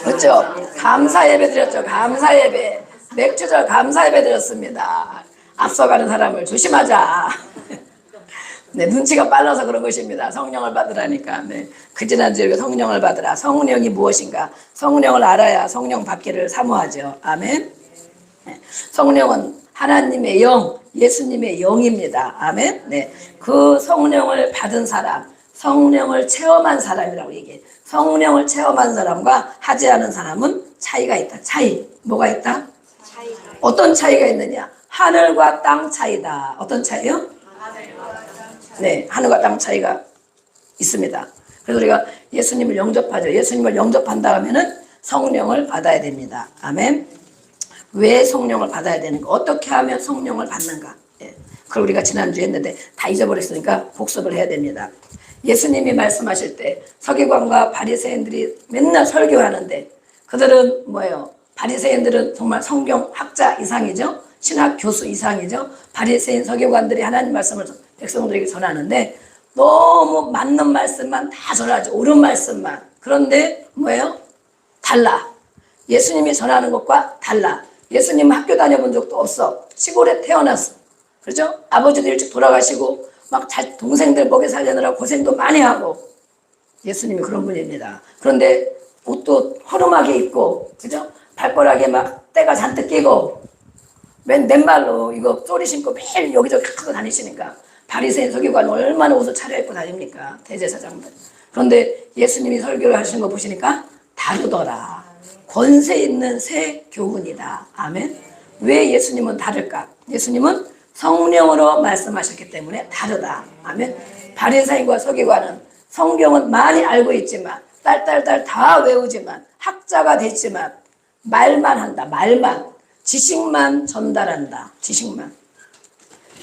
그렇죠. 감사 예배 드렸죠. 감사 예배. 맥주절 감사 예배 드렸습니다. 앞서가는 사람을 조심하자. 네, 눈치가 빨라서 그런 것입니다. 성령을 받으라니까. 네. 그 지난주에 성령을 받으라. 성령이 무엇인가? 성령을 알아야 성령 받기를 사모하죠. 아멘. 네. 성령은 하나님의 영, 예수님의 영입니다. 아멘. 네. 그 성령을 받은 사람, 성령을 체험한 사람이라고 얘기해. 성령을 체험한 사람과 하지 않은 사람은 차이가 있다. 차이. 뭐가 있다? 어떤 차이가 있느냐? 하늘과 땅 차이다. 어떤 차이요? 네, 하늘과 땅 차이가 있습니다. 그래서 우리가 예수님을 영접하죠. 예수님을 영접한다 하면은 성령을 받아야 됩니다. 아멘. 왜 성령을 받아야 되는가? 어떻게 하면 성령을 받는가? 예. 그걸 우리가 지난주에 했는데 다 잊어버렸으니까 복습을 해야 됩니다. 예수님이 말씀하실 때 서기관과 바리새인들이 맨날 설교하는데 그들은 뭐예요? 바리새인들은 정말 성경 학자 이상이죠. 신학 교수 이상이죠. 바리새인 서기관들이 하나님 말씀을 백성들에게 전하는데 너무 맞는 말씀만 다 전하죠. 옳은 말씀만. 그런데 뭐예요? 달라. 예수님이 전하는 것과 달라. 예수님은 학교 다녀본 적도 없어. 시골에 태어났어. 그렇죠? 아버지도 일찍 돌아가시고 막 동생들 먹여 살려느라 고생도 많이 하고 예수님이 그런 분입니다. 그런데 옷도 허름하게 입고 그죠? 발가락에 막 때가 잔뜩 끼고 맨발로 이거 쪼리 신고 매일 여기저기 갖고 다니시니까 바리새인 서기관 얼마나 옷을 차려입고 다닙니까? 대제사장들. 그런데 예수님이 설교를 하시는 거 보시니까 다르더라. 권세 있는 새 교훈이다. 아멘. 왜 예수님은 다를까? 예수님은 성령으로 말씀하셨기 때문에 다르다. 아멘. 바리새인과 서기관은 성경은 많이 알고 있지만 딸딸딸 다 외우지만 학자가 됐지만 말만 한다. 말만. 지식만 전달한다. 지식만.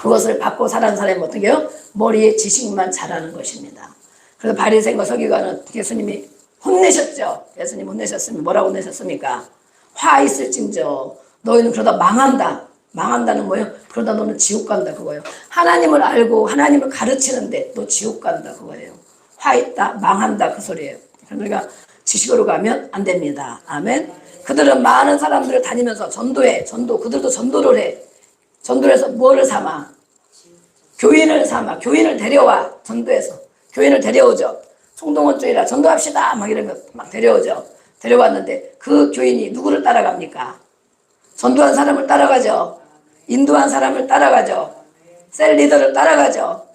그것을 받고 살아는 사람이 어떻게 해요? 머리에 지식만 잘하는 것입니다. 그래서 바리새인과 서기관은 예수님이 혼내셨죠. 예수님 혼내셨으면 뭐라고 혼내셨습니까? 화 있을진저 너희는 그러다 망한다. 망한다는 뭐예요? 그러다 너는 지옥 간다 그거예요. 하나님을 알고 하나님을 가르치는데 너 지옥 간다 그거예요. 화 있다 망한다 그 소리예요. 그러니까 지식으로 가면 안 됩니다. 아멘. 그들은 많은 사람들을 다니면서 전도해. 그들도 전도를 해. 전도를 해서 뭐를 삼아? 교인을 삼아. 교인을 데려와. 전도해서. 교인을 데려오죠. 총동원주의라 전도합시다 막 이러면 막 데려오죠. 데려왔는데 그 교인이 누구를 따라갑니까? 전도한 사람을 따라가죠. 인도한 사람을 따라가죠. 셀 리더를 따라가죠.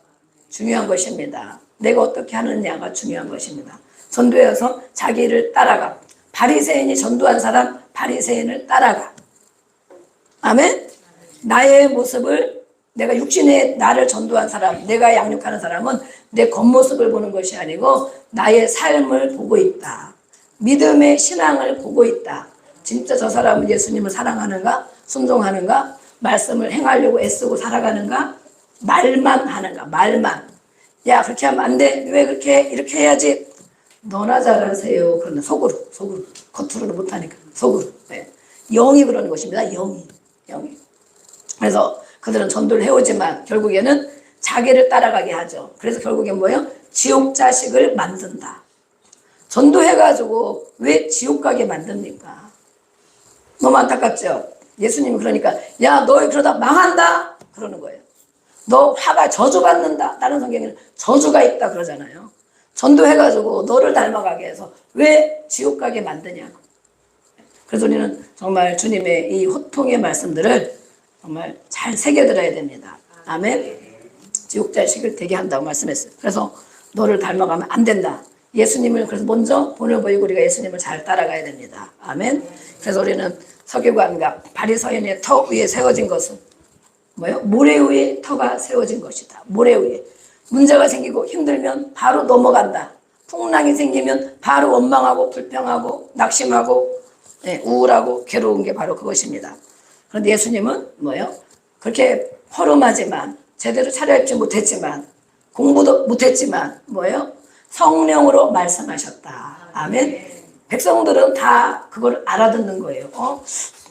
중요한 것입니다. 내가 어떻게 하느냐가 중요한 것입니다. 전도해서 자기를 따라가. 바리새인이 전도한 사람 바리새인을 따라가. 아멘. 나의 모습을 내가 육신의 나를 전도한 사람, 내가 양육하는 사람은 내 겉모습을 보는 것이 아니고 나의 삶을 보고 있다. 믿음의 신앙을 보고 있다. 진짜 저 사람은 예수님을 사랑하는가? 순종하는가? 말씀을 행하려고 애쓰고 살아가는가? 말만 하는가? 말만. 야 그렇게 하면 안 돼. 왜 그렇게 이렇게 해야지. 너나 잘하세요. 그러나 속으로. 겉으로는 못하니까 속으로. 네. 영이 그러는 것입니다. 영이. 그래서 그들은 전도를 해오지만 결국에는 자기를 따라가게 하죠. 그래서 결국엔 뭐예요? 지옥 자식을 만든다. 전도해가지고 왜 지옥 가게 만듭니까? 너무 안타깝죠? 예수님이 그러니까 야 너희 그러다 망한다 그러는 거예요. 너 화가 저주받는다. 다른 성경에는 저주가 있다 그러잖아요. 전도해가지고 너를 닮아가게 해서 왜 지옥 가게 만드냐고. 그래서 우리는 정말 주님의 이 호통의 말씀들을 정말 잘 새겨들어야 됩니다. 아멘. 지옥 자식을 되게 한다고 말씀했어요. 그래서 너를 닮아가면 안 된다. 예수님을 그래서 먼저 본을 보이고 우리가 예수님을 잘 따라가야 됩니다. 아멘. 그래서 우리는 서기관과 바리새인의 터 위에 세워진 것은 뭐예요? 모래 위에 터가 세워진 것이다. 모래 위에. 문제가 생기고 힘들면 바로 넘어간다. 풍랑이 생기면 바로 원망하고 불평하고 낙심하고 우울하고 괴로운 게 바로 그것입니다. 그런데 예수님은 뭐예요? 그렇게 허름하지만 제대로 차려입지 못했지만 공부도 못했지만 뭐예요? 성령으로 말씀하셨다. 아멘. 백성들은 다 그걸 알아듣는 거예요.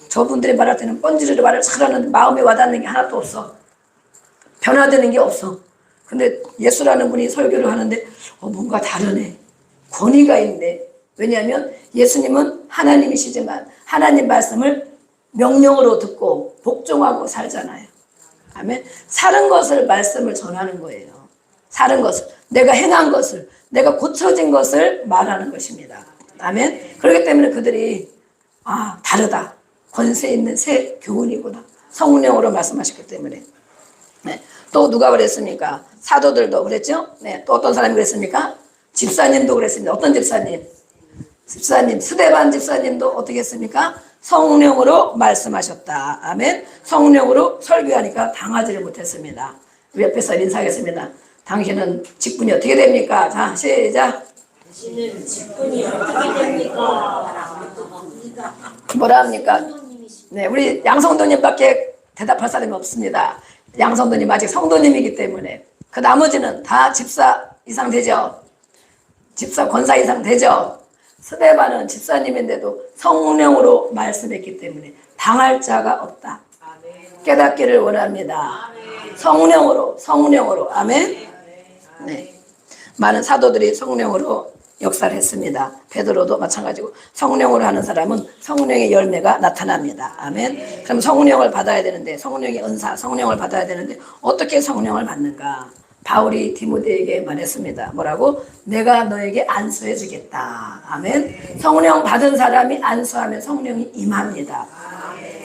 저분들이 말할 때는 뻔지르르 말을 잘하는데 마음에 와닿는 게 하나도 없어. 변화되는 게 없어. 근데 예수라는 분이 설교를 하는데 뭔가 다르네. 권위가 있네. 왜냐하면 예수님은 하나님이시지만 하나님 말씀을 명령으로 듣고 복종하고 살잖아요. 아멘. 사는 것을 말씀을 전하는 거예요. 사는 것을. 내가 행한 것을. 내가 고쳐진 것을 말하는 것입니다. 아멘. 그렇기 때문에 그들이 다르다. 권세 있는 새 교훈이구나. 성령으로 말씀하셨기 때문에. 네. 또 누가 그랬습니까? 사도들도 그랬죠? 네. 또 어떤 사람이 그랬습니까? 집사님도 그랬습니다. 어떤 집사님? 집사님, 스데반 집사님도 어떻게 했습니까? 성령으로 말씀하셨다. 아멘. 성령으로 설교하니까 당하지를 못했습니다. 우리 옆에서 인사하겠습니다. 당신은 직분이 어떻게 됩니까? 자, 시작. 당신은 직분이 어떻게 됩니까? 뭐라 합니까? 네, 우리 양성도님밖에 대답할 사람이 없습니다. 양성도님 아직 성도님이기 때문에. 그 나머지는 다 집사 이상 되죠? 집사 권사 이상 되죠? 스데반은 집사님인데도 성령으로 말씀했기 때문에 당할 자가 없다. 깨닫기를 원합니다. 성령으로. 아멘. 네. 많은 사도들이 성령으로 역사를 했습니다. 베드로도 마찬가지고 성령으로 하는 사람은 성령의 열매가 나타납니다. 아멘. 그럼 성령을 받아야 되는데 성령의 은사, 성령을 받아야 되는데 어떻게 성령을 받는가? 바울이 디모데에게 말했습니다. 뭐라고? 내가 너에게 안수해 주겠다. 아멘. 성령 받은 사람이 안수하면 성령이 임합니다.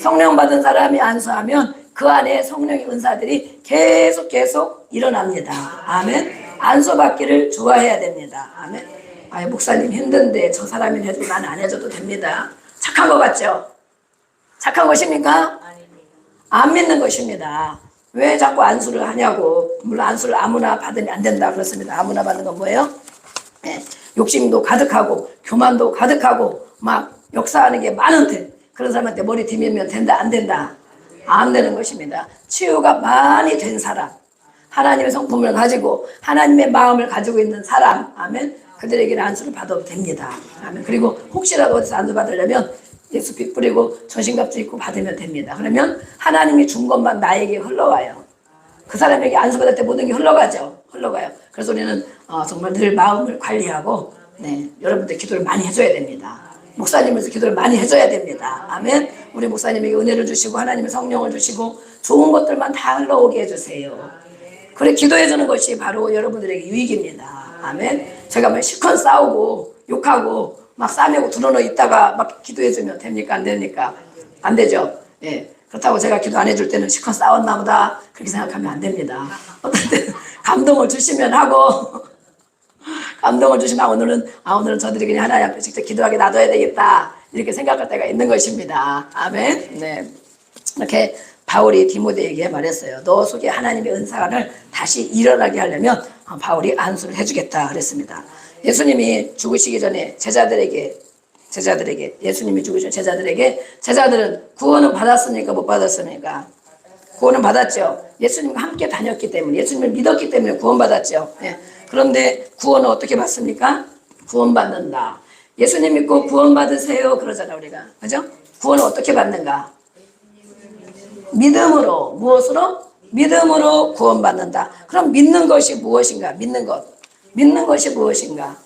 성령 받은 사람이 안수하면 그 안에 성령의 은사들이 계속 일어납니다. 아멘. 안수 받기를 좋아해야 됩니다. 아멘. 아유, 목사님 힘든데 저 사람이 해도 난 안 해줘도 됩니다. 착한 것 같죠? 착한 것입니까? 안 믿는 것입니다. 왜 자꾸 안수를 하냐고. 물론 안수를 아무나 받으면 안 된다 그렇습니다. 아무나 받는 건 뭐예요? 네. 욕심도 가득하고 교만도 가득하고 막 역사하는 게 많은데 그런 사람한테 머리 디밀면 된다 안 된다? 안 되는 것입니다. 치유가 많이 된 사람, 하나님의 성품을 가지고 하나님의 마음을 가지고 있는 사람, 아멘. 그들에게는 안수를 받아도 됩니다. 아멘. 그리고 혹시라도 어디서 안수 받으려면 예수빛 뿌리고 전신갑주 입고 받으면 됩니다. 그러면 하나님이 준 것만 나에게 흘러와요. 그 사람에게 안수 받을 때 모든 게 흘러가죠. 흘러가요. 그래서 우리는 정말 늘 마음을 관리하고 네, 여러분들 기도를 많이 해줘야 됩니다. 목사님으로서 기도를 많이 해줘야 됩니다. 아멘. 우리 목사님에게 은혜를 주시고 하나님의 성령을 주시고 좋은 것들만 다 흘러오게 해주세요. 그래 기도해주는 것이 바로 여러분들에게 유익입니다. 아멘. 제가 막 실컷 싸우고 욕하고 막 싸매고 드러누워 있다가 막 기도해주면 됩니까? 안 됩니까? 안 되죠. 예. 그렇다고 제가 기도 안 해줄 때는 실컷 싸웠나 보다 그렇게 생각하면 안 됩니다. 어떤 때는 감동을 주시면 하고 감동을 주시면 오늘은 저들이 그냥 하나님 앞에 직접 기도하게 놔둬야 되겠다 이렇게 생각할 때가 있는 것입니다. 아멘. 네. 이렇게 바울이 디모데에게 말했어요. 너 속에 하나님의 은사를 다시 일어나게 하려면 바울이 안수를 해주겠다 그랬습니다. 예수님이 죽으시기 전에 제자들에게 예수님이 죽으신 제자들은 구원은 받았습니까? 못 받았습니까? 구원은 받았죠. 예수님과 함께 다녔기 때문에 예수님을 믿었기 때문에 구원받았죠. 네. 그런데 구원은 어떻게 받습니까? 구원받는다. 예수님 믿고 구원받으세요 그러잖아 우리가. 그죠? 구원은 어떻게 받는가? 믿음으로. 무엇으로? 믿음으로 구원받는다. 그럼 믿는 것이 무엇인가? 믿는 것이 무엇인가?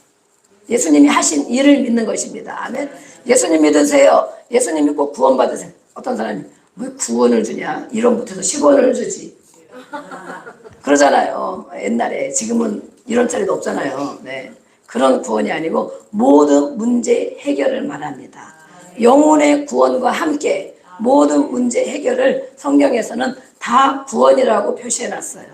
예수님이 하신 일을 믿는 것입니다. 아멘. 예수님 믿으세요. 예수님 믿고 구원받으세요. 어떤 사람이 왜 구원을 주냐? 1원부터 해서 10원을 주지. 그러잖아요. 옛날에. 지금은 이런 짜리도 없잖아요. 네. 그런 구원이 아니고 모든 문제 해결을 말합니다. 영혼의 구원과 함께 모든 문제 해결을 성경에서는 다 구원이라고 표시해놨어요.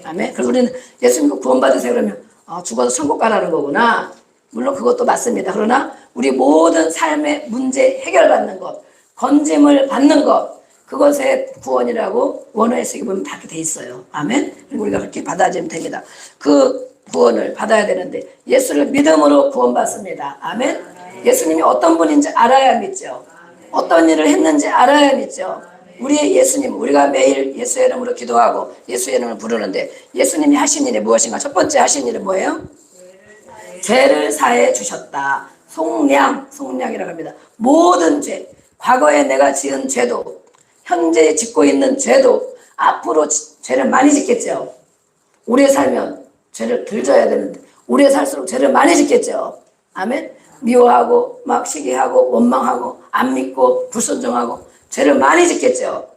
아멘. 그래서 우리는 예수 믿고 구원받으세요 그러면 죽어서 천국 가라는 거구나. 물론 그것도 맞습니다. 그러나 우리 모든 삶의 문제 해결받는 것, 건짐을 받는 것, 그것의 구원이라고 원어에 쓰기 보면 다 이렇게 돼 있어요. 아멘. 그리고 우리가 그렇게 받아들이면 됩니다. 그 구원을 받아야 되는데 예수를 믿음으로 구원받습니다. 아멘. 예수님이 어떤 분인지 알아야 믿죠. 어떤 일을 했는지 알아야 믿죠. 우리의 예수님, 우리가 매일 예수의 이름으로 기도하고 예수의 이름을 부르는데 예수님이 하신 일이 무엇인가? 첫 번째 하신 일은 뭐예요? 죄를 사해 주셨다. 속량이라고 합니다. 모든 죄, 과거에 내가 지은 죄도, 현재 짓고 있는 죄도, 앞으로 죄를 많이 짓겠죠. 오래 살면 죄를 덜 져야 되는데 오래 살수록 죄를 많이 짓겠죠. 아멘. 미워하고 막 시기하고 원망하고 안 믿고 불순종하고 죄를 많이 짓겠죠.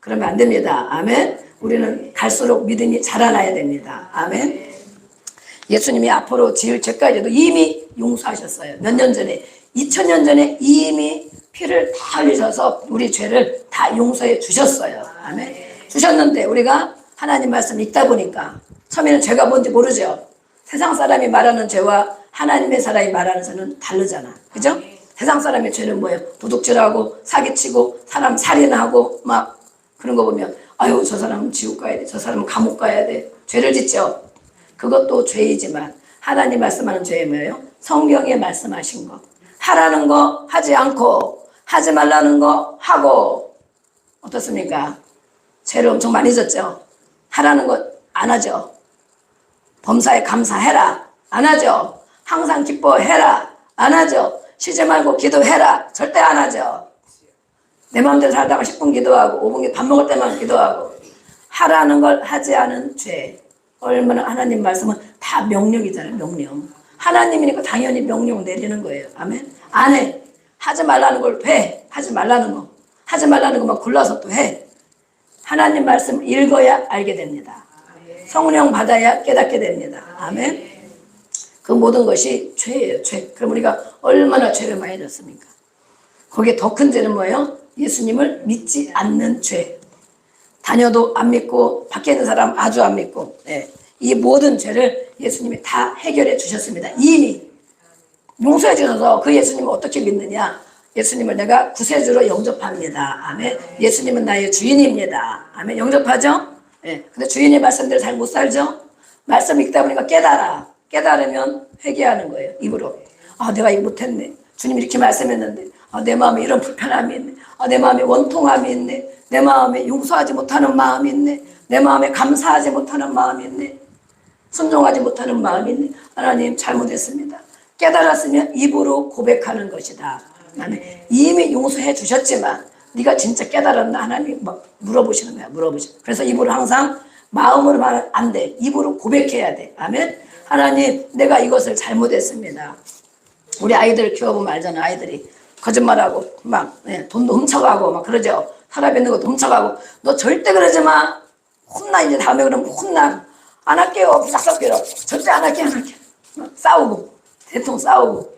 그러면 안 됩니다. 아멘. 우리는 갈수록 믿음이 자라나야 됩니다. 아멘. 예수님이 앞으로 지을 죄까지도 이미 용서하셨어요. 몇 년 전에 2000년 전에 이미 피를 다 흘리셔서 우리 죄를 다 용서해 주셨어요. 아멘. 주셨는데 우리가 하나님 말씀 읽다 보니까 처음에는 죄가 뭔지 모르죠. 세상 사람이 말하는 죄와 하나님의 사람이 말하는 죄는 다르잖아. 그죠? 세상 사람의 죄는 뭐예요? 도둑질하고 사기치고 사람 살인하고 막 그런 거 보면 아유 저 사람은 지옥 가야 돼. 저 사람은 감옥 가야 돼. 죄를 짓죠. 그것도 죄이지만 하나님 말씀하는 죄는 뭐예요? 성경에 말씀하신 거. 하라는 거 하지 않고 하지 말라는 거 하고 어떻습니까? 죄를 엄청 많이 졌죠. 하라는 거 안 하죠. 범사에 감사해라. 안 하죠. 항상 기뻐해라. 안 하죠. 쉬지 말고 기도해라. 절대 안 하죠. 내 마음대로 살다가 10분 기도하고 5분 밥 먹을 때만 기도하고 하라는 걸 하지 않은 죄. 얼마나 하나님 말씀은 다 명령이잖아요. 명령. 하나님이니까 당연히 명령 내리는 거예요. 아멘. 안 해. 하지 말라는 걸 해. 하지 말라는 거. 하지 말라는 것만 골라서 또 해. 하나님 말씀 읽어야 알게 됩니다. 성령 받아야 깨닫게 됩니다. 아멘. 그 모든 것이 죄예요. 죄. 그럼 우리가 얼마나 죄를 많이 졌습니까? 거기에 더 큰 죄는 뭐예요? 예수님을 믿지 않는 죄. 다녀도 안 믿고 밖에 있는 사람 아주 안 믿고 이 모든 죄를 예수님이 다 해결해 주셨습니다. 이미 용서해 주셔서 그 예수님을 어떻게 믿느냐? 예수님을 내가 구세주로 영접합니다. 아멘. 예수님은 나의 주인입니다. 아멘. 영접하죠? 근데 주인의 말씀대로 잘 못 살죠? 말씀 읽다 보니까 깨달아. 깨달으면 회개하는 거예요. 입으로. 아, 내가 이거 못했네. 주님 이렇게 말씀했는데 아, 내 마음에 이런 불편함이 있네. 아, 내 마음에 원통함이 있네. 내 마음에 용서하지 못하는 마음이 있네. 내 마음에 감사하지 못하는 마음이 있네. 순종하지 못하는 마음이 있네. 하나님 잘못했습니다. 깨달았으면 입으로 고백하는 것이다. 아멘. 이미 용서해 주셨지만 네가 진짜 깨달았나? 하나님 막 물어보시는 거야. 물어보시는. 그래서 입으로 항상 마음으로 말하면 안 돼. 입으로 고백해야 돼. 아멘. 하나님 내가 이것을 잘못했습니다. 우리 아이들 키워보면 알잖아. 아이들이 거짓말하고 막 돈도 훔쳐가고 막 그러죠. 사람 있는 것도 훔쳐가고 너 절대 그러지 마. 혼나. 이제 다음에 그러면 혼나. 안 할게요. 부삭삭거려. 절대 안 할게요. 안 할게요. 싸우고 대통령 싸우고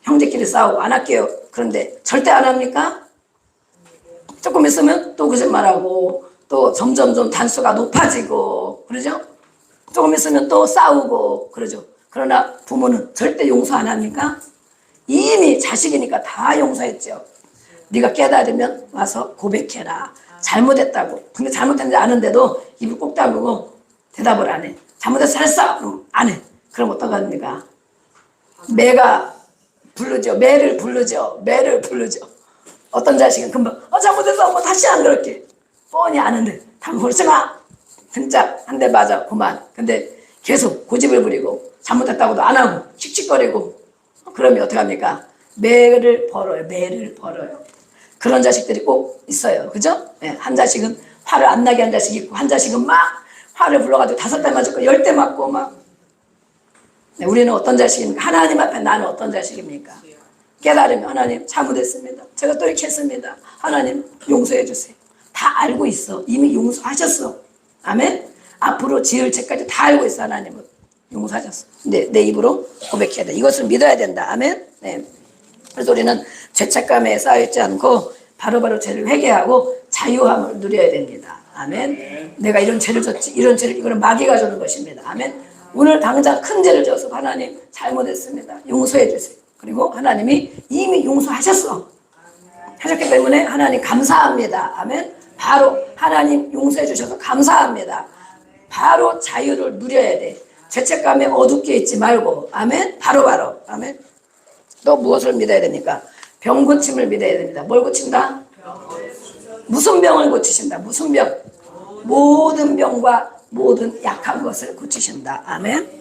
형제끼리 싸우고 안 할게요. 그런데 절대 안 합니까? 조금 있으면 또 거짓말하고 또 점점 단수가 높아지고 그러죠? 조금 있으면 또 싸우고 그러죠. 그러나 부모는 절대 용서 안 합니까? 이미 자식이니까 다 용서했죠. 네가 깨달으면 와서 고백해라. 잘못했다고. 근데 잘못했는지 아는데도 입을 꼭 다물고 대답을 안 해. 잘못해서 잘했어. 그럼 안 해. 그럼 어떡합니까? 매가 부르죠. 매를 부르죠. 매를 부르죠. 어떤 자식은 금방 잘못해서 엄마 다시 안 그럴게. 뻔히 아는데 다 그러지 마. 등짝 한 대 맞아. 그만. 근데 계속 고집을 부리고 잘못했다고도 안 하고 씩씩거리고 그러면 어떡합니까? 매를 벌어요. 매를 벌어요. 그런 자식들이 꼭 있어요. 그죠? 한 자식은 화를 안 나게 한 자식이 있고 한 자식은 막 화를 불러가지고 5대 맞고 10대 맞고 막. 우리는 어떤 자식입니까? 하나님 앞에 나는 어떤 자식입니까? 깨달으면 하나님 잘못했습니다. 제가 또 이렇게 했습니다. 하나님 용서해 주세요. 다 알고 있어. 이미 용서하셨어. 아멘? 앞으로 지을 죄까지 다 알고 있어. 하나님은 용서하셨어. 근데 내 입으로 고백해야 돼. 이것을 믿어야 된다. 아멘? 네. 그래서 우리는 죄책감에 쌓여있지 않고 바로바로 죄를 회개하고 자유함을 누려야 됩니다. 아멘? 내가 이런 죄를 졌지. 이런 죄를 이거는 마귀가 주는 것입니다. 아멘? 오늘 당장 큰 죄를 져서 하나님 잘못했습니다. 용서해 주세요. 그리고 하나님이 이미 용서하셨어. 하셨기 때문에 하나님 감사합니다. 아멘. 바로 하나님 용서해 주셔서 감사합니다. 바로 자유를 누려야 돼. 죄책감에 어둡게 있지 말고. 아멘. 바로. 아멘. 또 무엇을 믿어야 됩니까? 병 고침을 믿어야 됩니다. 뭘 고친다? 무슨 병을 고치신다? 무슨 병? 모든 병과 모든 약한 것을 고치신다. 아멘.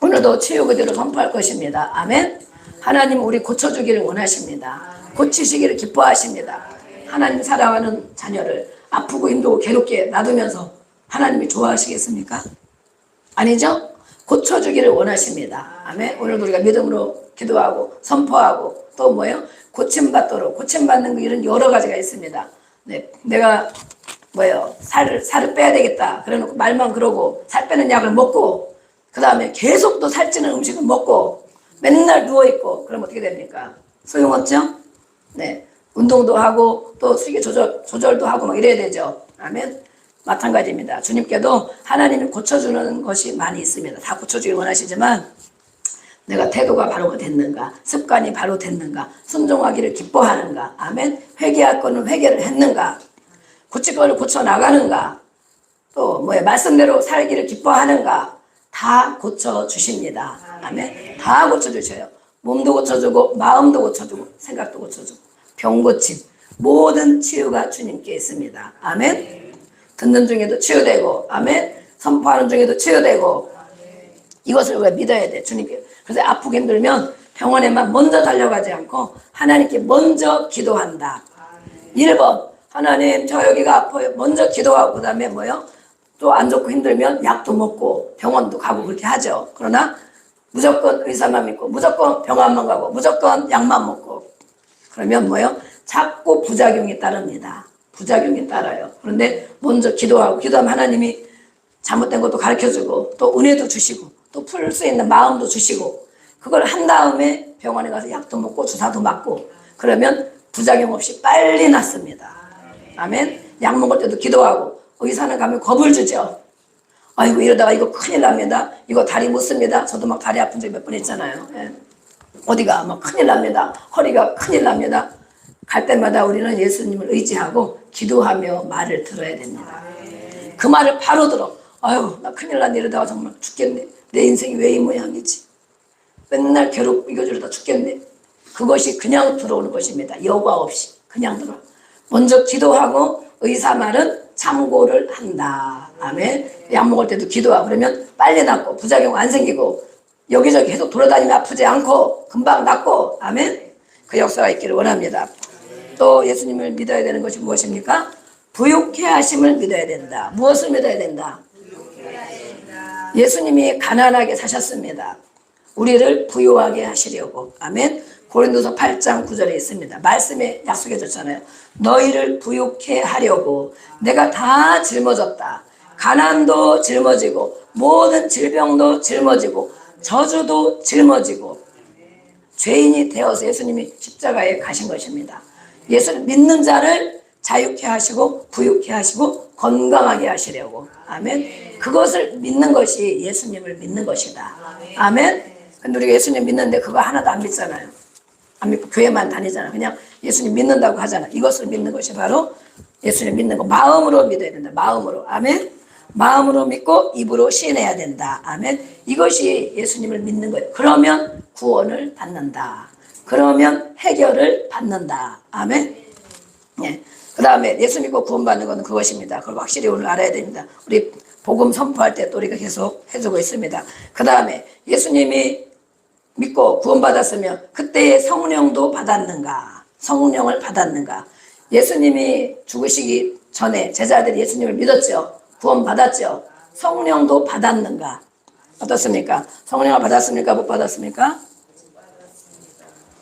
오늘도 치유 그대로 선포할 것입니다. 아멘. 하나님 우리 고쳐주기를 원하십니다. 고치시기를 기뻐하십니다. 하나님 사랑하는 자녀를 아프고 힘들고 괴롭게 놔두면서 하나님이 좋아하시겠습니까? 아니죠? 고쳐주기를 원하십니다. 아멘. 오늘도 우리가 믿음으로 기도하고 선포하고 또 뭐예요? 고침받도록 고침받는 일은 여러 가지가 있습니다. 네, 내가 살을 빼야 되겠다. 그래놓고 말만 그러고 살 빼는 약을 먹고 그 다음에 계속 또 살찌는 음식을 먹고 맨날 누워있고 그럼 어떻게 됩니까? 소용없죠? 네. 운동도 하고 또 식이 조절도 하고 막 이래야 되죠. 아멘. 마찬가지입니다. 주님께도 하나님이 고쳐주는 것이 많이 있습니다. 다 고쳐주길 원하시지만 내가 태도가 바로 됐는가, 습관이 바로 됐는가, 순종하기를 기뻐하는가, 아멘. 회개할 거는 회개를 했는가, 고칠 거를 고쳐 나가는가, 또 말씀대로 살기를 기뻐하는가, 다 고쳐 주십니다. 아멘. 다 고쳐 주셔요. 몸도 고쳐주고 마음도 고쳐주고 생각도 고쳐주고 병 고침 모든 치유가 주님께 있습니다. 아멘. 듣는 중에도 치유되고, 아멘. 선포하는 중에도 치유되고, 이것을 우리가 믿어야 돼, 주님께. 그래서 아프게 힘들면 병원에만 먼저 달려가지 않고 하나님께 먼저 기도한다. 1번, 하나님 저 여기가 아파요. 먼저 기도하고, 그 다음에 또 안 좋고 힘들면 약도 먹고 병원도 가고 그렇게 하죠. 그러나 무조건 의사만 믿고, 무조건 병원만 가고, 무조건 약만 먹고, 그러면 자꾸 부작용이 따릅니다. 부작용이 따라요. 그런데 먼저 기도하고, 기도하면 하나님이 잘못된 것도 가르쳐주고, 또 은혜도 주시고, 또 풀 수 있는 마음도 주시고, 그걸 한 다음에 병원에 가서 약도 먹고 주사도 맞고, 그러면 부작용 없이 빨리 낫습니다. 아멘. 약 먹을 때도 기도하고, 의사는 가면 겁을 주죠. 아이고 이러다가 이거 큰일 납니다. 이거 다리 못 씁니다. 저도 막 다리 아픈 적이 몇 번 있잖아요. 예. 어디가 막 큰일 납니다. 허리가 큰일 납니다. 갈 때마다 우리는 예수님을 의지하고 기도하며 말을 들어야 됩니다. 그 말을 바로 들어. 아유 나 큰일 났네, 이러다가 정말 죽겠네. 내 인생이 왜 이 모양이지. 맨날 괴롭고 이러다 죽겠네. 그것이 그냥 들어오는 것입니다. 여과 없이 그냥 들어. 먼저 기도하고 의사 말은 참고를 한다. 아멘. 약 먹을 때도 기도하고, 그러면 빨리 낫고 부작용 안 생기고 여기저기 계속 돌아다니면 아프지 않고 금방 낫고, 아멘. 그 역사가 있기를 원합니다. 또 예수님을 믿어야 되는 것이 무엇입니까? 부유케 하심을 믿어야 된다. 무엇을 믿어야 된다? 예수님이 가난하게 사셨습니다. 우리를 부유하게 하시려고. 아멘. 고린도서 8장 9절에 있습니다. 말씀에 약속해 줬잖아요. 너희를 부유케 하려고 내가 다 짊어졌다. 가난도 짊어지고 모든 질병도 짊어지고 저주도 짊어지고 죄인이 되어서 예수님이 십자가에 가신 것입니다. 예수를 믿는 자를 자유케 하시고 부유케 하시고 건강하게 하시려고. 아멘. 그것을 믿는 것이 예수님을 믿는 것이다. 아멘. 근데 우리가 예수님 믿는데 그거 하나도 안 믿잖아요. 안 믿고 교회만 다니잖아. 그냥 예수님 믿는다고 하잖아. 이것을 믿는 것이 바로 예수님 믿는 거. 마음으로 믿어야 된다. 마음으로. 아멘. 마음으로 믿고 입으로 시인해야 된다. 아멘. 이것이 예수님을 믿는 거예요. 그러면 구원을 받는다. 그러면 해결을 받는다. 아멘. 예. 그 다음에 예수 믿고 구원받는 것은 그것입니다. 그걸 확실히 오늘 알아야 됩니다. 우리 복음 선포할 때 또 우리가 계속 해주고 있습니다. 그 다음에 예수님이 믿고 구원받았으면 그때의 성령도 받았는가? 성령을 받았는가? 예수님이 죽으시기 전에 제자들이 예수님을 믿었죠. 구원받았죠. 성령도 받았는가? 어떻습니까? 성령을 받았습니까? 못 받았습니까?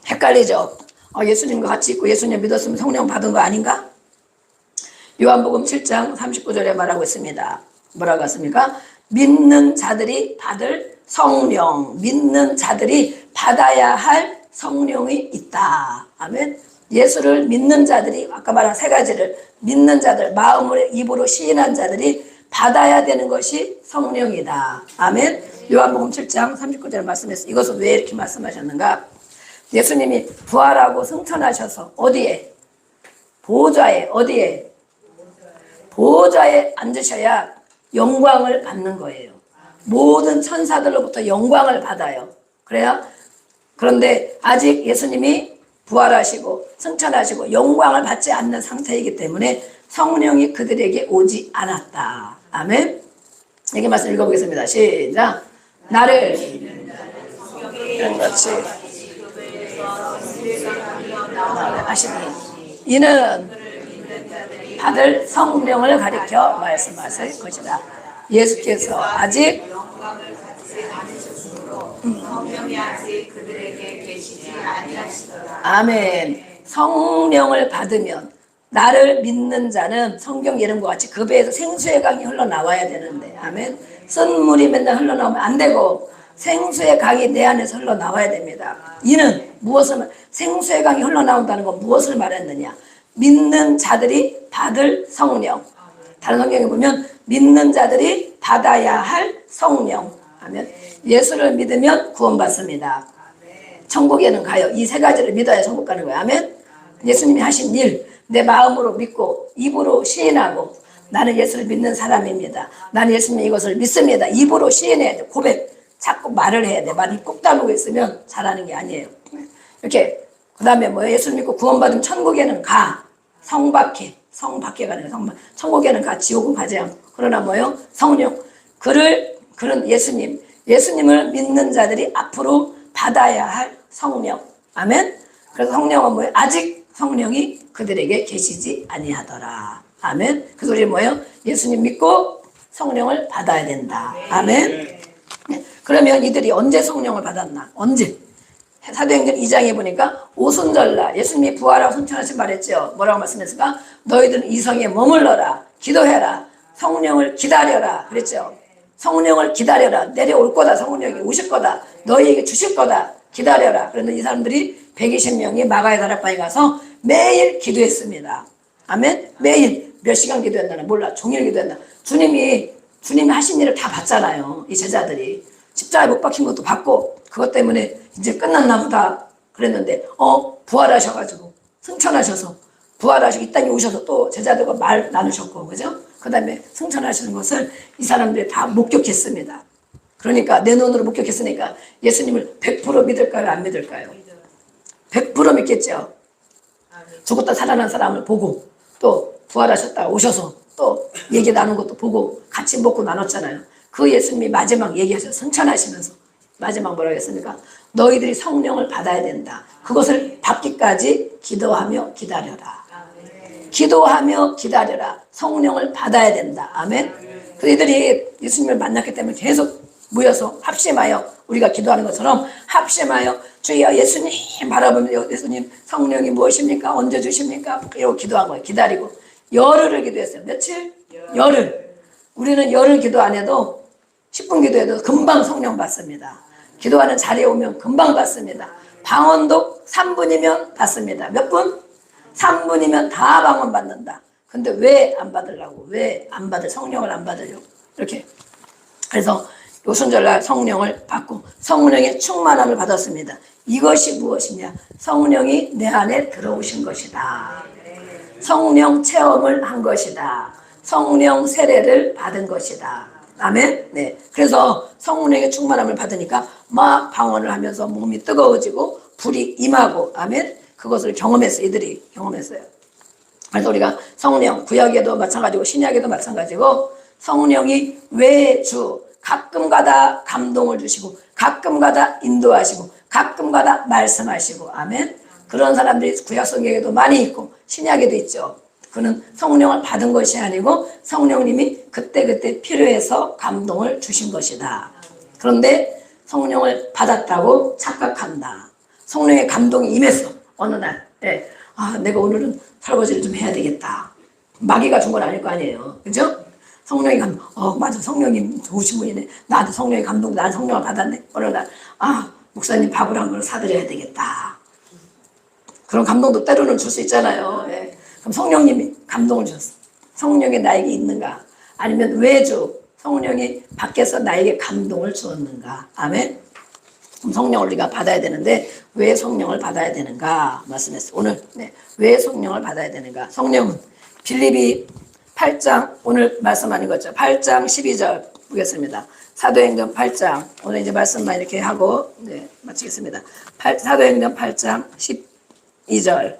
헷갈리죠? 예수님과 같이 있고 예수님 믿었으면 성령 받은 거 아닌가? 요한복음 7장 39절에 말하고 있습니다. 뭐라고 했습니까? 믿는 자들이 받을 성령, 믿는 자들이 받아야 할 성령이 있다. 아멘. 예수를 믿는 자들이, 아까 말한 세 가지를 믿는 자들, 마음으로 입으로 시인한 자들이 받아야 되는 것이 성령이다. 아멘. 요한복음 7장 39절 말씀했어요. 이것은 왜 이렇게 말씀하셨는가? 예수님이 부활하고 승천하셔서 어디에? 보좌에. 어디에? 보좌에 앉으셔야 영광을 받는 거예요. 모든 천사들로부터 영광을 받아요. 그래요? 그런데 아직 예수님이 부활하시고 승천하시고 영광을 받지 않는 상태이기 때문에 성령이 그들에게 오지 않았다. 아멘. 여기 말씀 읽어보겠습니다. 시작. 나를 그렇지 하시니 이는 받을 성령을 가리켜 말씀하실 것이다. 예수께서 아직 아멘. 성령을 받으면 나를 믿는 자는 성경 이름과 같이 그 배에서 생수의 강이 흘러나와야 되는데, 아멘. 쓴 물이 맨날 흘러나오면 안 되고 생수의 강이 내 안에서 흘러나와야 됩니다. 이는 무엇을 생수의 강이 흘러나온다는 건 무엇을 말했느냐? 믿는 자들이 받을 성령. 다른 성경에 보면 믿는 자들이 받아야 할 성령. 아멘. 예수를 믿으면 구원받습니다. 천국에는 가요. 이 세 가지를 믿어야 천국 가는 거예요. 아멘. 예수님이 하신 일, 내 마음으로 믿고 입으로 시인하고 나는 예수를 믿는 사람입니다. 나는 예수님 이것을 믿습니다. 입으로 시인해야 돼. 고백. 자꾸 말을 해야 돼. 말을 꼭 다루고 있으면 잘하는 게 아니에요. 이렇게 그 다음에 뭐예요? 예수를 믿고 구원받으면 천국에는 가. 성 밖에 가는 거예요. 천국에는 가. 지옥은 가지 않고. 그러나 뭐예요? 성령. 그런 예수님을 믿는 자들이 앞으로 받아야 할 성령. 아멘. 그래서 성령은 뭐예요? 아직 성령이 그들에게 계시지 아니하더라. 아멘. 그래서 우리 뭐예요? 예수님 믿고 성령을 받아야 된다. 아멘. 네. 그러면 이들이 언제 성령을 받았나? 언제? 사도행전 2장에 보니까 오순절날 예수님이 부활하고 승천하신 말했죠. 뭐라고 말씀했을까? 너희들은 이 성에 머물러라. 기도해라. 성령을 기다려라. 그랬죠. 성령을 기다려라. 내려올 거다. 성령이 오실 거다. 너희에게 주실 거다. 기다려라. 그런데 이 사람들이 120명이 마가의 다락방에 가서 매일 기도했습니다. 아멘. 매일 몇 시간 기도했나 몰라. 종일 기도했나. 주님이 하신 일을 다 봤잖아요. 이 제자들이 십자가에 못 박힌 것도 봤고 그것 때문에 이제 끝났나 보다 그랬는데 부활하셔가지고 승천하셔서 부활하시고 이 땅에 오셔서 또 제자들과 말 나누셨고 그죠? 그 다음에 승천하시는 것을 이 사람들이 다 목격했습니다. 그러니까 내 눈으로 목격했으니까 예수님을 100% 믿을까요? 안 믿을까요? 100% 믿겠죠. 죽었다 살아난 사람을 보고 또 부활하셨다가 오셔서 또 얘기 나눈 것도 보고 같이 먹고 나눴잖아요. 그 예수님이 마지막 얘기하셔서 승천하시면서 마지막 뭐라고 했습니까? 너희들이 성령을 받아야 된다. 그것을 받기까지 기도하며 기다려라. 기도하며 기다려라. 성령을 받아야 된다. 아멘. 그들이 예수님을 만났기 때문에 계속 모여서 합심하여 우리가 기도하는 것처럼 합심하여 주여 예수님 바라보며 예수님 성령이 무엇입니까? 언제 주십니까? 이러고 기도한 거예요. 기다리고 열흘을 기도했어요. 며칠? 열흘. 우리는 열흘 기도 안 해도 10분 기도해도 금방 성령 받습니다. 기도하는 자리에 오면 금방 받습니다. 방언도 3분이면 받습니다. 몇 분? 3분이면 다 방언 받는다. 근데 왜 안 받으려고? 왜 안 받을? 성령을 안 받으려고? 이렇게. 그래서 오순절날 성령을 받고 성령의 충만함을 받았습니다. 이것이 무엇이냐? 성령이 내 안에 들어오신 것이다. 성령 체험을 한 것이다. 성령 세례를 받은 것이다. 아멘. 네. 그래서 성령의 충만함을 받으니까 막 방언을 하면서 몸이 뜨거워지고 불이 임하고 아멘. 그것을 경험했어요. 이들이 경험했어요. 그래서 우리가 성령 구약에도 마찬가지고 신약에도 마찬가지고 성령이 외주 가끔가다 감동을 주시고 가끔가다 인도하시고 가끔가다 말씀하시고 아멘. 그런 사람들이 구약 성경에도 많이 있고 신약에도 있죠. 그는 성령을 받은 것이 아니고 성령님이 그때그때 필요해서 감동을 주신 것이다. 그런데 성령을 받았다고 착각한다. 성령의 감동이 임했어. 어느 날. 네. 내가 오늘은 설거지를 좀 해야 되겠다. 마귀가 준 건 아닐 거 아니에요. 그죠? 성령이 감동. 맞아. 성령님 좋으신 분이네. 나한테 성령의 감동, 난 성령을 받았네. 어느 날. 목사님 밥을 한 걸 사드려야 되겠다. 그런 감동도 때로는 줄 수 있잖아요. 네. 그럼 성령님이 감동을 주셨어. 성령이 나에게 있는가? 아니면 외주 성령이 밖에서 나에게 감동을 주었는가? 아멘. 그럼 성령을 우리가 받아야 되는데 왜 성령을 받아야 되는가? 말씀했어요. 오늘 왜 성령을 받아야 되는가? 성령은 빌립이 8장 오늘 말씀하는 거죠. 8장 12절 보겠습니다. 사도행전 8장 오늘 이제 말씀만 이렇게 하고 마치겠습니다. 사도행전 8장 12절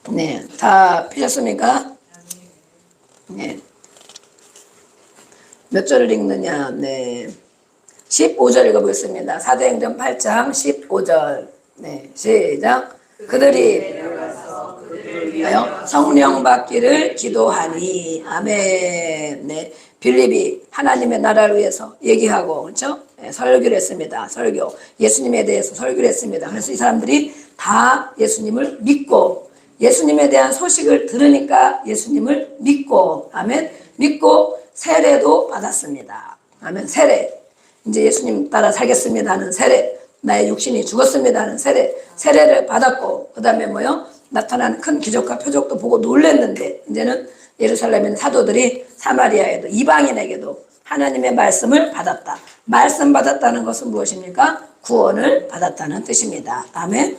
네, 다 피셨습니까? 네. 몇 절을 읽느냐? 네. 15절 읽어보겠습니다. 사도행전 8장 15절. 네, 시작. 그들이 성령 받기를 기도하니. 아멘. 네. 빌립이 하나님의 나라를 위해서 얘기하고, 그렇죠? 네, 설교를 했습니다. 설교. 예수님에 대해서 설교를 했습니다. 그래서 이 사람들이 다 예수님을 믿고, 예수님에 대한 소식을 들으니까 예수님을 믿고, 아멘. 믿고 세례도 받았습니다. 아멘. 세례. 이제 예수님 따라 살겠습니다 하는 세례. 나의 육신이 죽었습니다 하는 세례. 세례를 받았고, 그 다음에 뭐요? 나타난 큰 기적과 표적도 보고 놀랐는데 이제는 예루살렘에 있는 사도들이 사마리아에도 이방인에게도 하나님의 말씀을 받았다. 말씀 받았다는 것은 무엇입니까? 구원을 받았다는 뜻입니다. 아멘.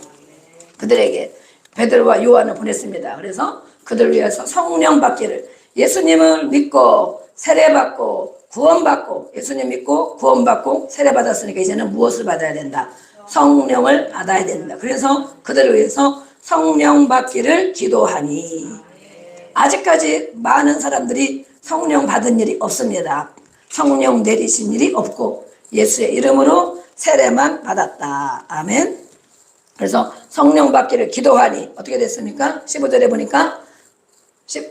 그들에게 베드로와 요한을 보냈습니다. 그래서 그들을 위해서 성령 받기를, 예수님을 믿고 세례받고 구원받고, 예수님 믿고 구원받고 세례받았으니까 이제는 무엇을 받아야 된다? 성령을 받아야 된다. 그래서 그들을 위해서 성령 받기를 기도하니, 아직까지 많은 사람들이 성령 받은 일이 없습니다. 성령 내리신 일이 없고 예수의 이름으로 세례만 받았다. 아멘. 그래서 성령 받기를 기도하니 어떻게 됐습니까? 15절에 보니까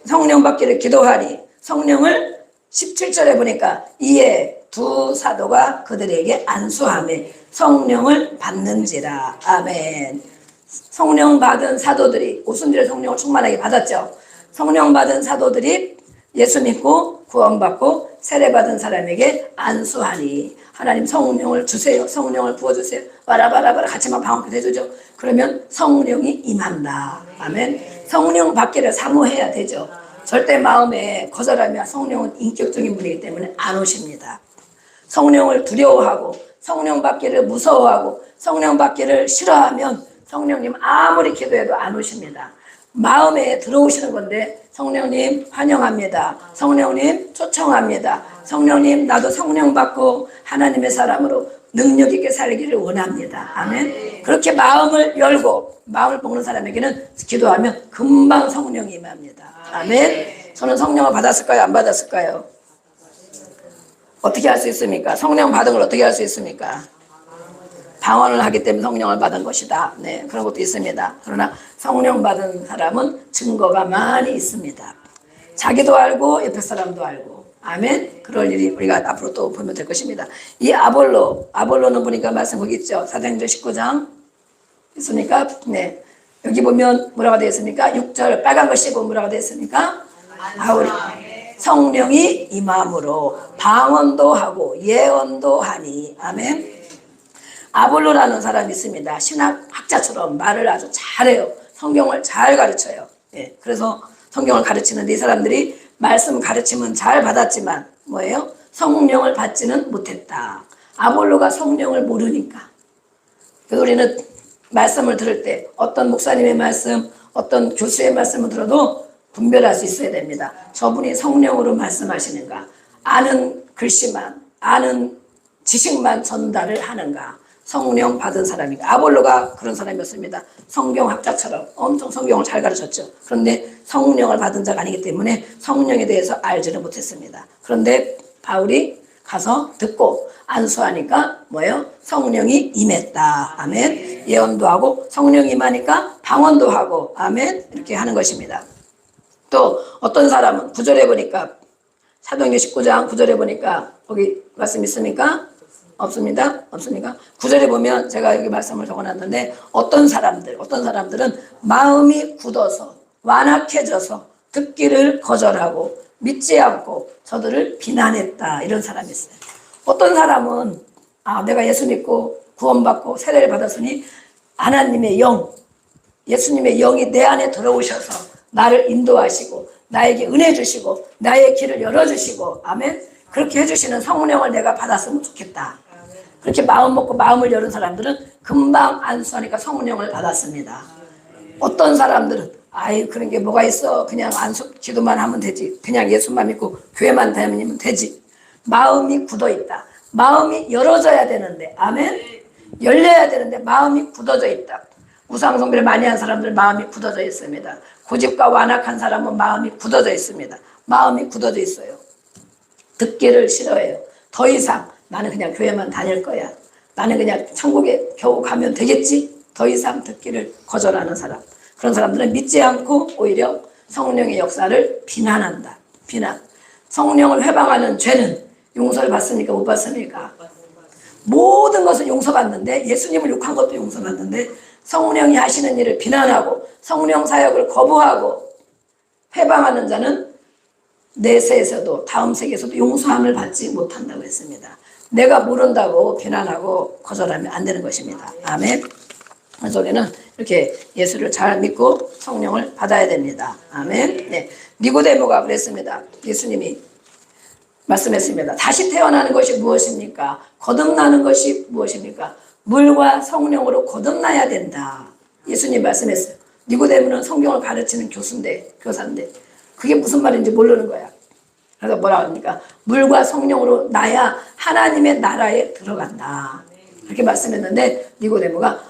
성령 받기를 기도하니, 성령을 17절에 보니까 이에 두 사도가 그들에게 안수하며 성령을 받는지라. 아멘. 성령 받은 사도들이, 오순절에 성령을 충만하게 받았죠. 성령 받은 사도들이 예수 믿고 구원받고 세례받은 사람에게 안수하니, 하나님 성령을 주세요, 성령을 부어주세요, 바라바라바라 같이만 방언기도 해주죠. 그러면 성령이 임한다. 아멘. 성령 받기를 사모해야 되죠. 절대 마음에 거절하면 성령은 인격적인 분이기 때문에 안 오십니다. 성령을 두려워하고 성령 받기를 무서워하고 성령 받기를 싫어하면 성령님 아무리 기도해도 안 오십니다. 마음에 들어오시는 건데, 성령님 환영합니다, 성령님 초청합니다, 성령님 나도 성령 받고 하나님의 사람으로 능력 있게 살기를 원합니다. 아멘. 그렇게 마음을 열고 마음을 먹는 사람에게는 기도하면 금방 성령이 임합니다. 아멘. 저는 성령을 받았을까요? 안 받았을까요? 어떻게 할 수 있습니까? 성령 받은 걸 어떻게 할 수 있습니까? 방언을 하기 때문에 성령을 받은 것이다. 네, 그런 것도 있습니다. 그러나 성령 받은 사람은 증거가 많이 있습니다. 자기도 알고 옆에 사람도 알고. 아멘. 그럴 일이 우리가 앞으로 또 보면 될 것입니다. 이 아볼로는 보니까 말씀 거기 있죠. 사도행전 19장 있습니까? 네. 여기 보면 뭐라고 되어 있습니까? 6절 빨간 거 씌고 뭐라고 되어 있습니까? 바울이 성령이 임함으로 방언도 하고 예언도 하니. 아멘. 아볼로라는 사람이 있습니다. 신학학자처럼 말을 아주 잘해요. 성경을 잘 가르쳐요. 예, 그래서 성경을 가르치는데 이 사람들이 말씀 가르침은 잘 받았지만 뭐예요? 성령을 받지는 못했다. 아볼로가 성령을 모르니까. 그래서 우리는 말씀을 들을 때 어떤 목사님의 말씀, 어떤 교수의 말씀을 들어도 분별할 수 있어야 됩니다. 저분이 성령으로 말씀하시는가, 아는 글씨만, 아는 지식만 전달을 하는가, 성령 받은 사람인가. 아볼로가 그런 사람이었습니다. 성경학자처럼 엄청 성경을 잘 가르쳤죠. 그런데 성령을 받은 자가 아니기 때문에 성령에 대해서 알지를 못했습니다. 그런데 바울이 가서 듣고 안수하니까 뭐예요? 성령이 임했다. 아멘. 예언도 하고 성령이 임하니까 방언도 하고. 아멘. 이렇게 하는 것입니다. 또 어떤 사람은 9절에 보니까, 사도행전 19장 9절에 보니까 거기 말씀 있습니까? 없습니다. 없습니까? 9절에 보면 제가 여기 말씀을 적어놨는데, 어떤 사람들은 마음이 굳어서 완악해져서 듣기를 거절하고 믿지 않고 저들을 비난했다. 이런 사람이 있어요. 어떤 사람은 내가 예수 믿고 구원받고 세례를 받았으니 하나님의 영, 예수님의 영이 내 안에 들어오셔서 나를 인도하시고 나에게 은혜 주시고 나의 길을 열어주시고, 아멘, 그렇게 해주시는 성령을 내가 받았으면 좋겠다. 그렇게 마음 먹고 마음을 여는 사람들은 금방 안수하니까 성령을 받았습니다. 어떤 사람들은 그런 게 뭐가 있어, 그냥 안수 기도만 하면 되지, 그냥 예수만 믿고 교회만 다니면 되지. 마음이 굳어있다. 마음이 열어져야 되는데, 아멘, 열려야 되는데 마음이 굳어져 있다. 우상숭배를 많이 한 사람들 마음이 굳어져 있습니다. 고집과 완악한 사람은 마음이 굳어져 있습니다. 마음이 굳어져 있어요. 듣기를 싫어해요. 더 이상 나는 그냥 교회만 다닐 거야, 나는 그냥 천국에 겨우 가면 되겠지, 더 이상 듣기를 거절하는 사람. 그런 사람들은 믿지 않고 오히려 성령의 역사를 비난한다. 비난. 성령을 회방하는 죄는 용서를 받습니까? 못 받습니까? 모든 것을 용서받는데, 예수님을 욕한 것도 용서받는데, 성령이 하시는 일을 비난하고 성령 사역을 거부하고 회방하는 자는 내세에서도 다음 세계에서도 용서함을 받지 못한다고 했습니다. 내가 모른다고 비난하고 거절하면 안 되는 것입니다. 아멘. 그래서 우리는 이렇게 예수를 잘 믿고 성령을 받아야 됩니다. 아멘. 네. 니고데모가 그랬습니다. 예수님이 말씀했습니다. 다시 태어나는 것이 무엇입니까? 거듭나는 것이 무엇입니까? 물과 성령으로 거듭나야 된다. 예수님 말씀했어요. 니고데모는 성경을 가르치는 교사인데 그게 무슨 말인지 모르는 거야. 그래서 뭐라 합니까? 물과 성령으로 나야 하나님의 나라에 들어간다. 그렇게 말씀했는데 니고데모가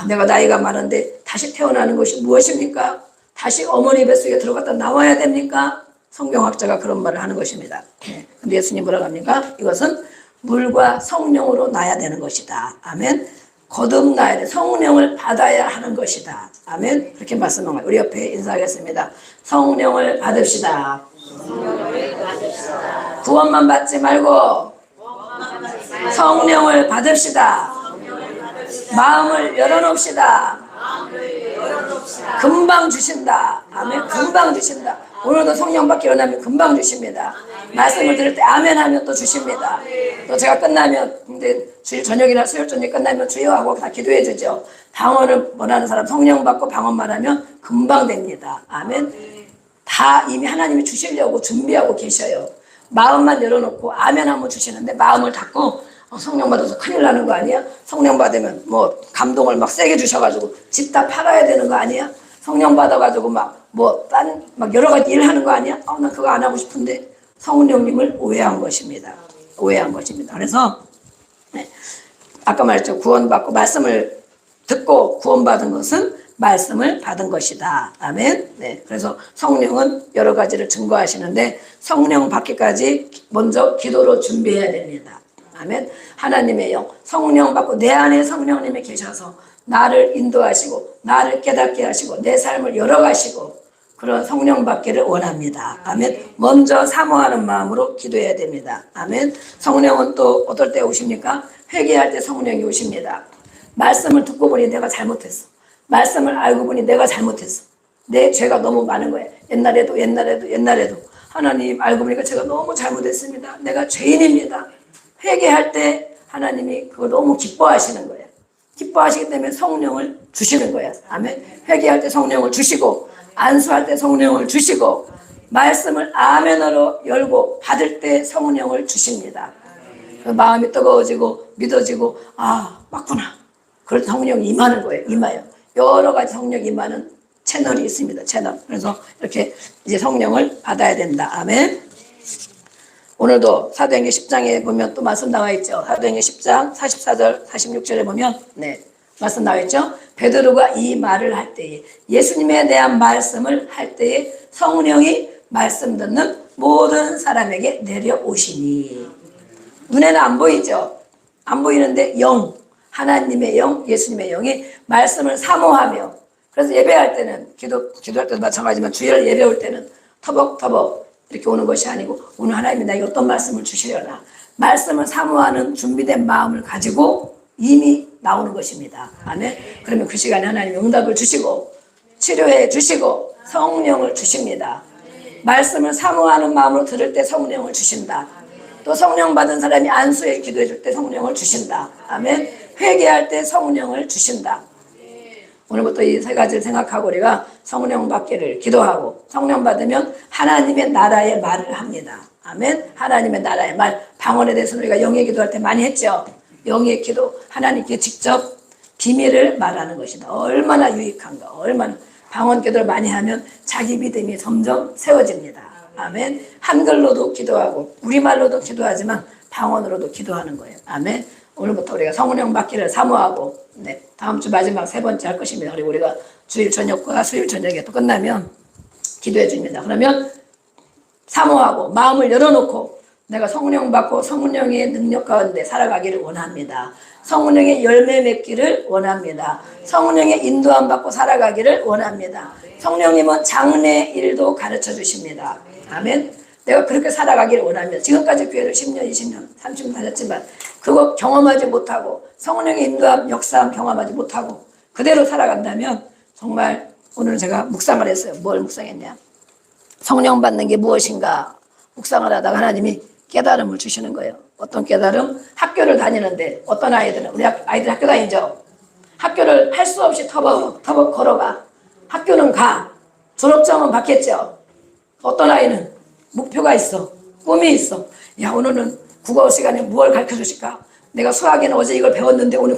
내가 나이가 많은데 다시 태어나는 것이 무엇입니까? 다시 어머니 뱃속에 들어갔다 나와야 됩니까? 성경학자가 그런 말을 하는 것입니다. 근데 예수님 뭐라고 합니까? 이것은 물과 성령으로 나야 되는 것이다. 아멘. 거듭나야 돼. 성령을 받아야 하는 것이다. 아멘. 그렇게 말씀한 거예요. 우리 옆에 인사하겠습니다. 성령을 받읍시다. 구원만 받지 말고 성령을 받읍시다. 마음을 열어놓읍시다. 금방 주신다. 아멘. 금방 주신다. 오늘도 성령 받기 원하면 금방 주십니다. 말씀을 들을 때 아멘 하면 또 주십니다. 또 제가 끝나면 근데 주일 저녁이나 수요일 저녁 끝나면 주여 하고 다 기도해 주죠. 방언을 원하는 사람 성령 받고 방언만 하면 금방 됩니다. 아멘. 다 이미 하나님이 주시려고 준비하고 계셔요. 마음만 열어놓고 아멘 하면 주시는데 마음을 닫고 성령 받아서 큰일 나는 거 아니야? 성령 받으면 뭐 감동을 막 세게 주셔가지고 집 다 팔아야 되는 거 아니야? 성령 받아가지고 막 여러 가지 일 하는 거 아니야? 나 그거 안 하고 싶은데 성령님을 오해한 것입니다. 오해한 것입니다. 그래서 아까 말했죠. 구원받고 말씀을 듣고 구원받은 것은 말씀을 받은 것이다. 아멘. 네. 그래서 성령은 여러 가지를 증거하시는데 성령 받기까지 먼저 기도로 준비해야 됩니다. 아멘. 하나님의 영, 성령 받고 내 안에 성령님이 계셔서 나를 인도하시고 나를 깨닫게 하시고 내 삶을 열어가시고 그런 성령 받기를 원합니다. 아멘. 먼저 사모하는 마음으로 기도해야 됩니다. 아멘. 성령은 또 어떨 때 오십니까? 회개할 때 성령이 오십니다. 말씀을 듣고 보니 내가 잘못했어. 말씀을 알고 보니 내가 잘못했어. 내 죄가 너무 많은 거예요. 옛날에도 하나님 알고 보니까 제가 너무 잘못했습니다. 내가 죄인입니다. 회개할 때 하나님이 그거 너무 기뻐하시는 거예요. 기뻐하시기 때문에 성령을 주시는 거예요. 아멘. 회개할 때 성령을 주시고 안수할 때 성령을 주시고 말씀을 아멘으로 열고 받을 때 성령을 주십니다. 마음이 뜨거워지고 믿어지고 맞구나. 그럴 때 성령이 임하는 거예요. 임하여. 여러 가지 성령이 임하는 채널이 있습니다. 채널. 그래서 이렇게 이제 성령을 받아야 된다. 아멘. 오늘도 사도행전 10장에 보면 또 말씀 나와 있죠. 사도행전 10장 44절 46절에 보면 말씀 나와 있죠. 베드로가 이 말을 할 때에 예수님에 대한 말씀을 할 때에 성령이 말씀 듣는 모든 사람에게 내려오시니 눈에는 안 보이죠. 안 보이는데 영, 하나님의 영, 예수님의 영이 말씀을 사모하며 그래서 예배할 때는 기도할 때도 마찬가지지만 주일을 예배할 때는 터벅터벅 이렇게 오는 것이 아니고 오늘 하나님이 나에게 어떤 말씀을 주시려나 말씀을 사모하는 준비된 마음을 가지고 이미 나오는 것입니다. 아멘. 그러면 그 시간에 하나님이 응답을 주시고 치료해 주시고 성령을 주십니다. 말씀을 사모하는 마음으로 들을 때 성령을 주신다. 또 성령 받은 사람이 안수에 기도해 줄 때 성령을 주신다. 아멘. 회개할 때 성령을 주신다. 오늘부터 이 세 가지를 생각하고 우리가 성령 받기를 기도하고 성령 받으면 하나님의 나라의 말을 합니다. 아멘. 하나님의 나라의 말. 방언에 대해서는 우리가 영의 기도할 때 많이 했죠. 영의 기도. 하나님께 직접 비밀을 말하는 것이다. 얼마나 유익한가. 얼마나. 방언 기도를 많이 하면 자기 믿음이 점점 세워집니다. 아멘. 한글로도 기도하고 우리말로도 기도하지만 방언으로도 기도하는 거예요. 아멘. 오늘부터 우리가 성령 받기를 사모하고 다음 주 마지막 세 번째 할 것입니다. 그리고 우리가 주일 저녁과 수요일 저녁에 또 끝나면 기도해 줍니다. 그러면 사모하고 마음을 열어놓고 내가 성령 받고 성령의 능력 가운데 살아가기를 원합니다. 성령의 열매 맺기를 원합니다. 성령의 인도함 받고 살아가기를 원합니다. 성령님은 장래 일도 가르쳐 주십니다. 아멘. 내가 그렇게 살아가기를 원합니다. 지금까지 교회를 10년, 20년, 30년 다녔지만 그거 경험하지 못하고 성령의 인도함, 역사함 경험하지 못하고 그대로 살아간다면 정말 오늘은 제가 묵상을 했어요. 뭘 묵상했냐. 성령 받는 게 무엇인가 묵상을 하다가 하나님이 깨달음을 주시는 거예요. 어떤 깨달음? 학교를 다니는데 어떤 아이들은 우리 아이들 학교 다니죠. 학교를 할 수 없이 터벅터벅 걸어가. 학교는 가. 졸업장은 받겠죠. 어떤 아이는 목표가 있어. 꿈이 있어. 야, 오늘은 국어 시간에 무엇을 가르쳐 주실까? 내가 수학에는 어제 이걸 배웠는데 오늘